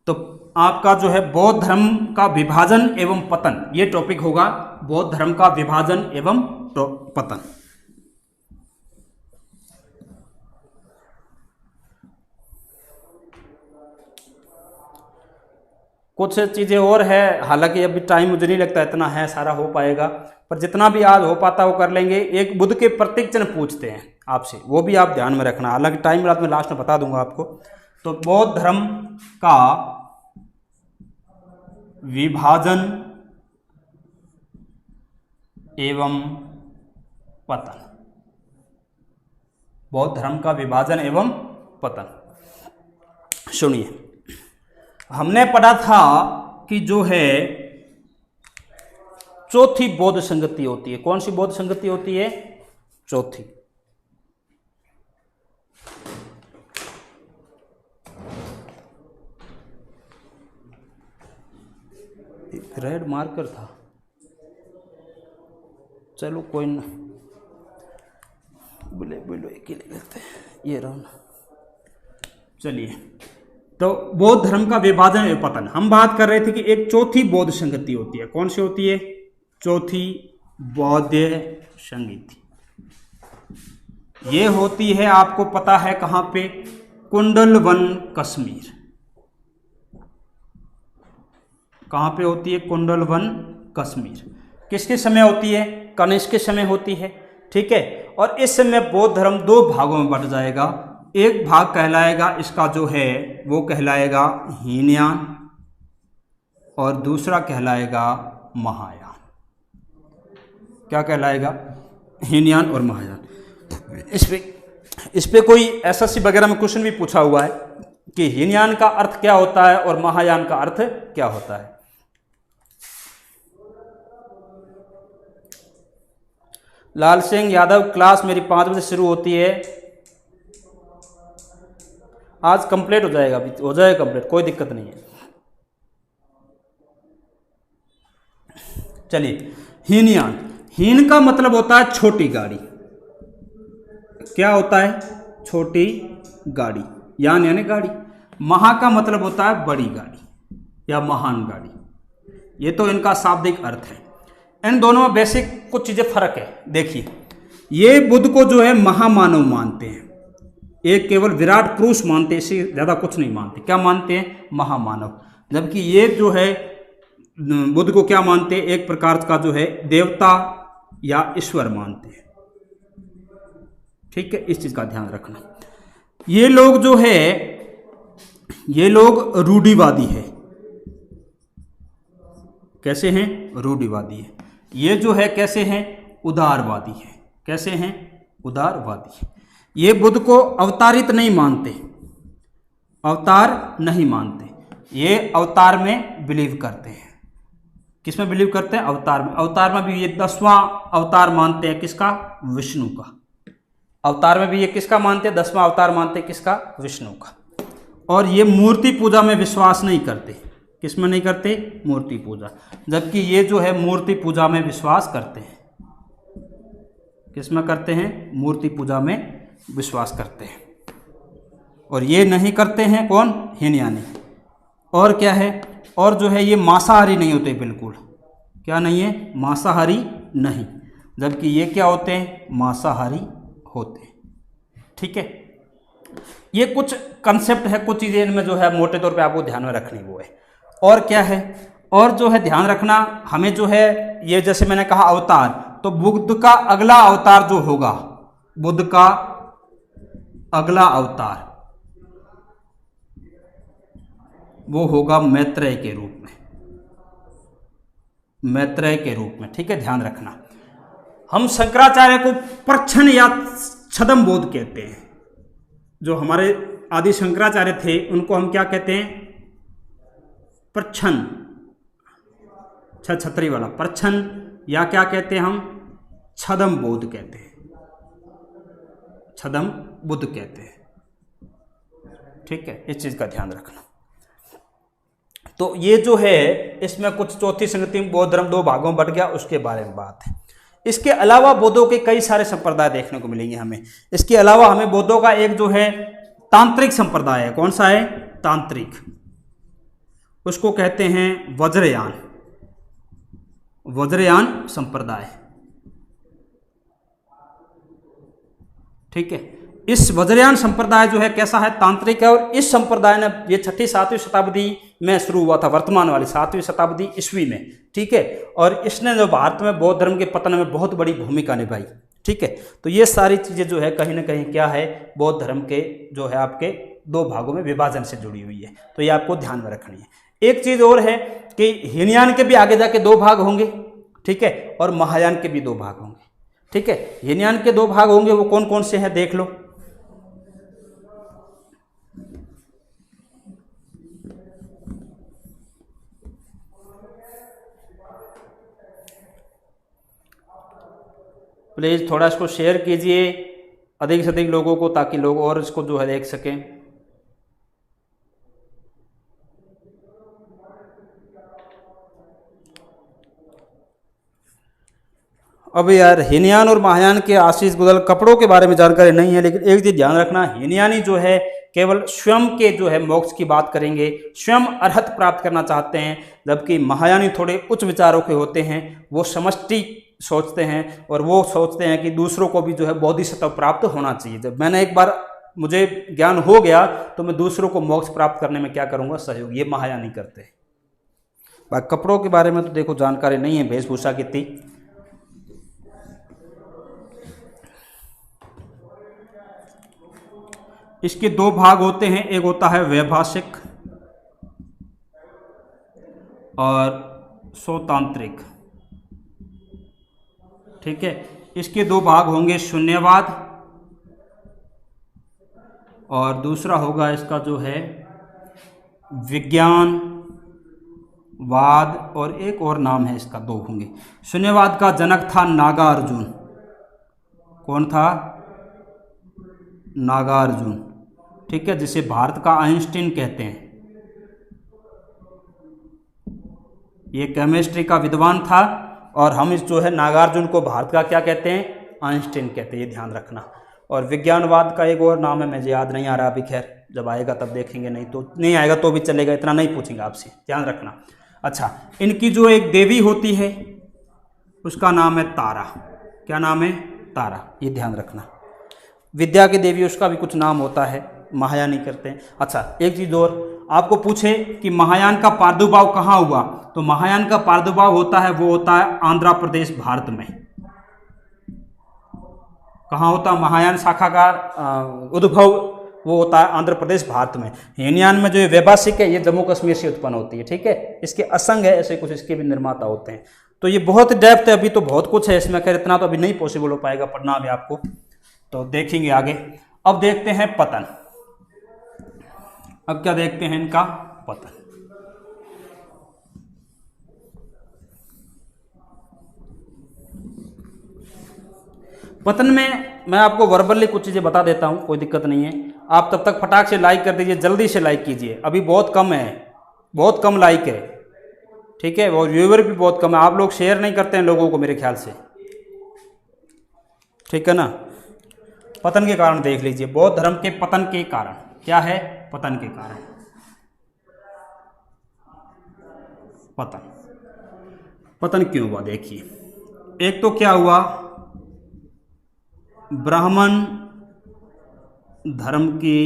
तो आपका जो है बौद्ध धर्म का विभाजन एवं पतन, ये टॉपिक होगा, बौद्ध धर्म का विभाजन एवं पतन। कुछ चीज़ें और है, हालांकि अभी टाइम मुझे नहीं लगता इतना है सारा हो पाएगा, पर जितना भी आज हो पाता वो कर लेंगे। एक बुद्ध के प्रतीक चिन्ह पूछते हैं आपसे, वो भी आप ध्यान में रखना, हालांकि टाइम रात में लास्ट में बता दूंगा आपको। तो बौद्ध धर्म का विभाजन एवं पतन, बौद्ध धर्म का विभाजन एवं पतन। सुनिए, हमने पढ़ा था कि जो है चौथी बौद्ध संगति होती है। कौन सी बौद्ध संगति होती है? चौथी। एक रेड मार्कर था, चलो कोई ना, बोले बोलो एक ही ले लेते हैं, ये रहा ना। चलिए, तो बौद्ध धर्म का विभाजन एवं पतन, हम बात कर रहे थे कि एक चौथी बौद्ध संगति होती है। कौन सी होती है? चौथी बौद्ध संगति। ये होती है, आपको पता है कहाँ पे? कुंडलवन कश्मीर। कहाँ पे होती है? कुंडलवन कश्मीर। किसके समय होती है? कनिष्क के समय होती है, ठीक है। और इस समय बौद्ध धर्म दो भागों में बंट जाएगा। एक भाग कहलाएगा इसका जो है वो कहलाएगा हीनयान, और दूसरा कहलाएगा महायान। क्या कहलाएगा? हीनयान और महायान। इस पे कोई एसएससी वगैरह में क्वेश्चन भी पूछा हुआ है कि हीनयान का अर्थ क्या होता है और महायान का अर्थ क्या होता है। लाल सिंह यादव, क्लास मेरी 5 बजे शुरू होती है, आज कंप्लीट हो जाएगा, अभी हो जाएगा कंप्लीट, कोई दिक्कत नहीं है। चलिए, हीनयान। हीन का मतलब होता है छोटी गाड़ी। क्या होता है? छोटी गाड़ी। यान यानी गाड़ी। महा का मतलब होता है बड़ी गाड़ी या महान गाड़ी। ये तो इनका शाब्दिक अर्थ है। इन दोनों में बेसिक कुछ चीजें फर्क है। देखिए, ये बुद्ध को जो है महामानव मानते हैं, एक केवल विराट पुरुष मानते हैं, इससे ज्यादा कुछ नहीं मानते। क्या मानते हैं? महामानव। जबकि ये जो है बुद्ध को क्या मानते हैं? एक प्रकार का जो है देवता या ईश्वर मानते हैं, ठीक है। इस चीज का ध्यान रखना। ये लोग जो है, ये लोग रूढ़िवादी है। कैसे हैं? रूढ़िवादी है। ये जो है कैसे हैं? उदारवादी है। कैसे हैं? उदारवादी है। ये बुद्ध को अवतारित नहीं मानते, अवतार नहीं मानते। ये अवतार में बिलीव करते हैं। किस में बिलीव करते हैं? अवतार में। अवतार में भी ये 10वां अवतार मानते हैं। किसका? विष्णु का। अवतार में भी ये किसका मानते हैं? 10वां अवतार मानते हैं। किसका? विष्णु का। और ये मूर्ति पूजा में विश्वास नहीं करते। किस में नहीं करते? मूर्ति पूजा। जबकि ये जो है मूर्ति पूजा में विश्वास करते हैं। किस में करते हैं? मूर्ति पूजा में विश्वास करते हैं। और ये नहीं करते हैं कौन? हीनयानी। और क्या है? और जो है ये मांसाहारी नहीं होते बिल्कुल। क्या नहीं है? मांसाहारी नहीं। जबकि ये क्या होते हैं? मांसाहारी होते हैं, ठीक है। ये कुछ कंसेप्ट है, कुछ चीजें इनमें जो है मोटे तौर पे आपको ध्यान में रखनी वो है। और क्या है? और जो है ध्यान रखना हमें जो है, ये जैसे मैंने कहा अवतार, तो बुद्ध का अगला अवतार जो होगा, बुद्ध का अगला अवतार वो होगा मैत्रेय के रूप में। मैत्रेय के रूप में, ठीक है, ध्यान रखना। हम शंकराचार्य को प्रच्छन्न या छदम बोध कहते हैं। जो हमारे आदि शंकराचार्य थे उनको हम क्या कहते हैं? प्रच्छन्न, छतरी वाला प्रच्छन्न, या क्या कहते हैं हम? छदम बोध कहते हैं, छदम बुद्ध कहते हैं, ठीक है। इस चीज का ध्यान रखना। तो ये जो है इसमें कुछ चौथी संगति में बौद्ध धर्म दो भागों में बट गया, उसके बारे में बात है। इसके अलावा बौद्धों के कई सारे संप्रदाय देखने को मिलेंगे हमें। इसके अलावा हमें बौद्धों का एक जो है तांत्रिक संप्रदाय है। कौन सा है? तांत्रिक। उसको कहते हैं वज्रयान, वज्रयान संप्रदाय, ठीक है। इस वज्रयान संप्रदाय जो है कैसा है? तांत्रिक है। और इस संप्रदाय ने ये 6ठी-7वीं शताब्दी में शुरू हुआ था, वर्तमान वाली 7वीं शताब्दी ईस्वी में, ठीक है। और इसने जो भारत में बौद्ध धर्म के पतन में बहुत बड़ी भूमिका निभाई, ठीक है। तो ये सारी चीजें जो है कहीं ना कहीं क्या है? बौद्ध धर्म के जो है आपके दो भागों में विभाजन से जुड़ी हुई है। तो ये आपको ध्यान में रखनी है। एक चीज और है कि हीनयान के भी आगे जाके 2 भाग होंगे, ठीक है, और महायान के भी 2 भाग होंगे, ठीक है। हीनयान के 2 भाग होंगे, वो कौन कौन से हैं देख लो। प्लीज़ थोड़ा इसको शेयर कीजिए अधिक से अधिक लोगों को, ताकि लोग और इसको जो है देख सकें। अब यार हीनयान और महायान के आशीष गुदल कपड़ों के बारे में जानकारी नहीं है, लेकिन एक चीज ध्यान रखना, हीनयानी जो है केवल स्वयं के जो है मोक्ष की बात करेंगे, स्वयं अरहत प्राप्त करना चाहते हैं, जबकि महायानी थोड़े उच्च विचारों के होते हैं, वो समष्टि सोचते हैं और वो सोचते हैं कि दूसरों को भी जो है बोधिसत्व प्राप्त होना चाहिए। जब मैंने एक बार मुझे ज्ञान हो गया तो मैं दूसरों को मोक्ष प्राप्त करने में क्या करूँगा, सहयोग। ये महायानी करते हैं। बाकी कपड़ों के बारे में तो देखो जानकारी नहीं है, वेशभूषा की थी। इसके दो भाग होते हैं, एक होता है वैभाषिक और स्वतांत्रिक। ठीक है, इसके दो भाग होंगे, शून्यवाद और दूसरा होगा इसका जो है विज्ञानवाद, और एक और नाम है इसका, दो होंगे। शून्यवाद का जनक था नागार्जुन। कौन था? नागार्जुन। ठीक है, जिसे भारत का आइंस्टीन कहते हैं। ये केमिस्ट्री का विद्वान था और हम इस जो है नागार्जुन को भारत का क्या कहते हैं? आइंस्टीन कहते हैं, ये ध्यान रखना। और विज्ञानवाद का एक और नाम है, मुझे याद नहीं आ रहा अभी, खैर जब आएगा तब देखेंगे, नहीं तो नहीं आएगा तो भी चलेगा, इतना नहीं पूछेंगे आपसे, ध्यान रखना। अच्छा, इनकी जो एक देवी होती है उसका नाम है तारा। क्या नाम है? तारा, ये ध्यान रखना। विद्या की देवी उसका भी कुछ नाम होता है, महायानी करते हैं। अच्छा, एक चीज़ और, आपको पूछे कि महायान का प्रादुर्भाव कहाँ हुआ, तो महायान का प्रादुर्भाव होता है, वो होता है आंध्र प्रदेश, भारत में। कहाँ होता है महायान शाखा का उद्भव? वो होता है आंध्र प्रदेश, भारत में। हीनयान में जो वैभाषिक है ये जम्मू कश्मीर से उत्पन्न होती है। ठीक है, इसके असंग है, ऐसे कुछ इसके भी निर्माता होते हैं। तो ये बहुत डेप्थ है, अभी तो बहुत कुछ है इसमें, खैर इतना तो अभी नहीं पॉसिबल हो पाएगा पढ़ना भी आपको, तो देखेंगे आगे। अब देखते हैं पतन। अब क्या देखते हैं? इनका पतन। पतन में मैं आपको वर्बली कुछ चीज़ें बता देता हूं, कोई दिक्कत नहीं है। आप तब तक फटाक से लाइक कर दीजिए, जल्दी से लाइक कीजिए, अभी बहुत कम है, बहुत कम लाइक है। ठीक है, और व्यूअर भी बहुत कम है, आप लोग शेयर नहीं करते हैं लोगों को मेरे ख्याल से। ठीक है ना? पतन के कारण देख लीजिए, बौद्ध धर्म के पतन के कारण। क्या है? पतन के कारण। पतन क्यों हुआ? देखिए, एक तो क्या हुआ, ब्राह्मण धर्म की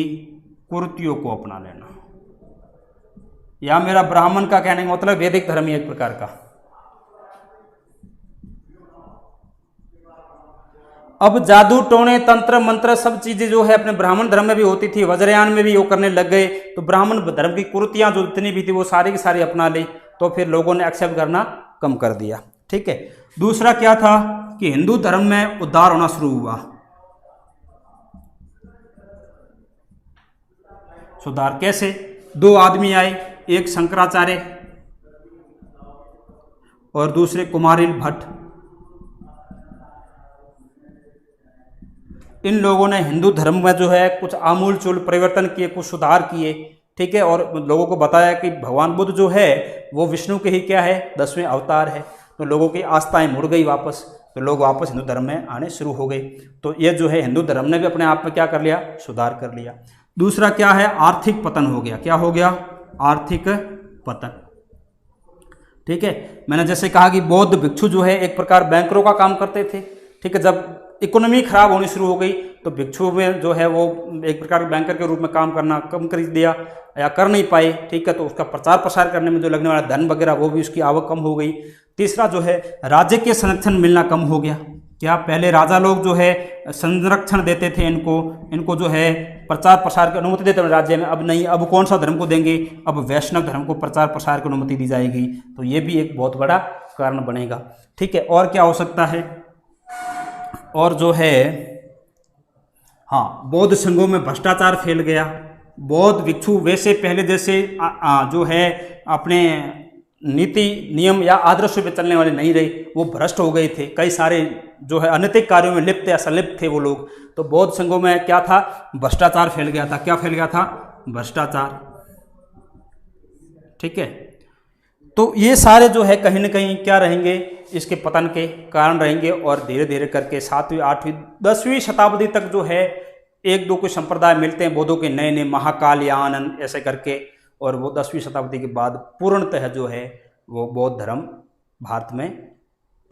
कुरीतियों को अपना लेना, या मेरा ब्राह्मण का कहने का मतलब वैदिक धर्म ही एक प्रकार का। अब जादू टोने तंत्र मंत्र सब चीजें जो है अपने ब्राह्मण धर्म में भी होती थी, वज्रयान में भी वो करने लग गए, तो ब्राह्मण धर्म की कुरीतियां जो इतनी भी थी वो सारी की सारी अपना ली, तो फिर लोगों ने एक्सेप्ट करना कम कर दिया। ठीक है, दूसरा क्या था कि हिंदू धर्म में उद्धार होना शुरू हुआ। सुधार कैसे? दो आदमी आए, एक शंकराचार्य और दूसरे कुमारिल भट्ट। इन लोगों ने हिंदू धर्म में जो है कुछ आमूल चूल परिवर्तन किए, कुछ सुधार किए। ठीक है, और लोगों को बताया कि भगवान बुद्ध जो है वो विष्णु के ही क्या है, 10वें अवतार है। तो लोगों की आस्थाएं मुड़ गई वापस, तो लोग वापस हिंदू धर्म में आने शुरू हो गए। तो ये जो है हिंदू धर्म ने भी अपने आप में क्या कर लिया, सुधार कर लिया। दूसरा क्या है, आर्थिक पतन हो गया। क्या हो गया? आर्थिक पतन। ठीक है, मैंने जैसे कहा कि बौद्ध भिक्षु जो है एक प्रकार बैंकरों का काम करते थे। ठीक है, जब इकोनॉमी खराब होनी शुरू हो गई तो भिक्षु में जो है वो एक प्रकार बैंकर के रूप में काम करना कम कर दिया या कर नहीं पाए। ठीक है, तो उसका प्रचार प्रसार करने में जो लगने वाला धन वगैरह वो भी उसकी आवक कम हो गई। तीसरा जो है राज्य के संरक्षण मिलना कम हो गया। क्या पहले राजा लोग जो है संरक्षण देते थे, इनको जो है प्रचार प्रसार की अनुमति देते थे राज्य में, अब नहीं, अब कौन सा धर्म को देंगे, अब वैष्णव धर्म को प्रचार प्रसार की अनुमति दी जाएगी। तो ये भी एक बहुत बड़ा कारण बनेगा। ठीक है, और क्या हो सकता है? और जो है हाँ, बौद्ध संघों में भ्रष्टाचार फैल गया। बौद्ध भिक्षु वैसे पहले जैसे जो है अपने नीति नियम या आदर्श पे चलने वाले नहीं रहे, वो भ्रष्ट हो गए थे। कई सारे जो है अनैतिक कार्यों में लिप्त या संलिप्त थे वो लोग। तो बौद्ध संघों में क्या था, भ्रष्टाचार फैल गया था। क्या फैल गया था? भ्रष्टाचार। ठीक है, तो ये सारे जो है कहीं ना कहीं क्या रहेंगे, इसके पतन के कारण रहेंगे। और धीरे धीरे करके 7वीं 8वीं 10वीं शताब्दी तक जो है एक दो कुछ संप्रदाय मिलते हैं बौद्धों के, नए नए महाकालयान ऐसे करके, और वो 10वीं शताब्दी के बाद पूर्णतः जो है वो बौद्ध धर्म भारत में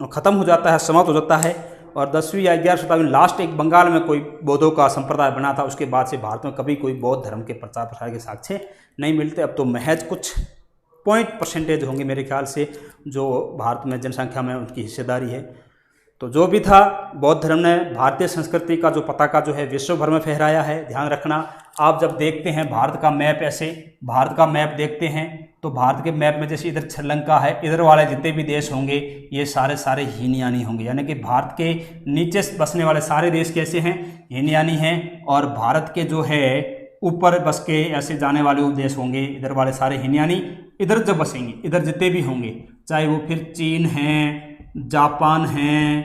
ख़त्म हो जाता है, समाप्त हो जाता है। और 10वीं या 11वीं शताब्दी में लास्ट एक बंगाल में कोई बौद्धों का संप्रदाय बना था, उसके बाद से भारत में कभी कोई बौद्ध धर्म के प्रचार प्रसार के साक्ष्य नहीं मिलते। अब तो महज कुछ % होंगे मेरे ख्याल से जो भारत में जनसंख्या में उनकी हिस्सेदारी है। तो जो भी था, बौद्ध धर्म ने भारतीय संस्कृति का जो पताका जो है विश्व भर में फहराया है। ध्यान रखना, आप जब देखते हैं भारत का मैप, ऐसे भारत का मैप देखते हैं तो भारत के मैप में जैसे इधर श्रीलंका है, इधर वाले जितने भी देश होंगे ये सारे सारे हीनयानी होंगे, यानी कि भारत के नीचे बसने वाले सारे देश कैसे हैं, हीनयानी हैं। और भारत के जो है ऊपर बस के ऐसे जाने वाले देश होंगे, इधर वाले सारे हीनयानी। इधर जब बसेंगे, इधर जितने भी होंगे, चाहे वो फिर चीन है, जापान है,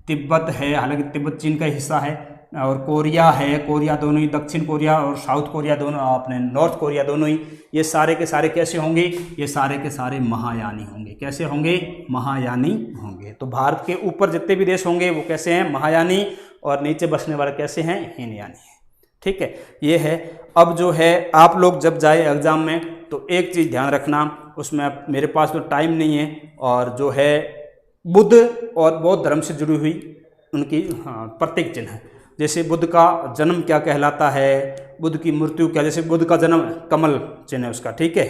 तिब्बत है, हालांकि तिब्बत चीन का हिस्सा है, और कोरिया है, कोरिया दोनों ही, दक्षिण कोरिया और साउथ कोरिया दोनों, अपने नॉर्थ कोरिया दोनों ही, ये सारे के सारे कैसे होंगे, ये सारे के सारे महायानी होंगे। कैसे होंगे, महायानी होंगे। तो भारत के ऊपर जितने भी देश होंगे वो कैसे हैं, महायानी, और नीचे बसने वाले कैसे हैं, हीनयानी। ठीक है, ये है। अब जो है आप लोग जब जाए एग्ज़ाम में तो एक चीज़ ध्यान रखना, उसमें मेरे पास तो टाइम नहीं है, और जो है बुद्ध और बौद्ध धर्म से जुड़ी हुई उनकी प्रतीक चिन्ह है। जैसे बुद्ध का जन्म क्या कहलाता है, बुद्ध की मृत्यु क्या, जैसे बुद्ध का जन्म कमल चिन्ह है उसका, ठीक है।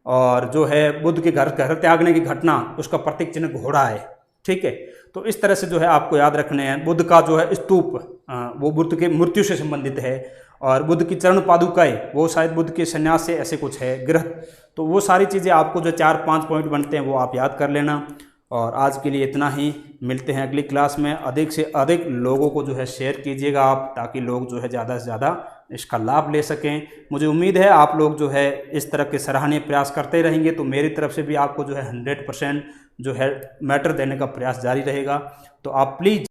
और जो है बुद्ध के घर त्यागने की घटना, उसका प्रतीक चिन्ह घोड़ा है, ठीक है। तो इस तरह से जो है आपको याद रखने हैं। बुद्ध का जो है स्तूप वो बुद्ध के मृत्यु से संबंधित है, और बुद्ध की चरण पादुकाएं वो शायद बुद्ध के संन्यास से ऐसे कुछ है, ग्रह। तो वो सारी चीज़ें आपको जो 4-5 पॉइंट बनते हैं वो आप याद कर लेना। और आज के लिए इतना ही, मिलते हैं अगली क्लास में। अधिक से अधिक लोगों को जो है शेयर कीजिएगा आप, ताकि लोग जो है ज़्यादा से ज़्यादा इसका लाभ ले सकें। मुझे उम्मीद है आप लोग जो है इस तरह के सराहनीय प्रयास करते रहेंगे, तो मेरी तरफ से भी आपको जो है 100% जो है मैटर देने का प्रयास जारी रहेगा। तो आप प्लीज़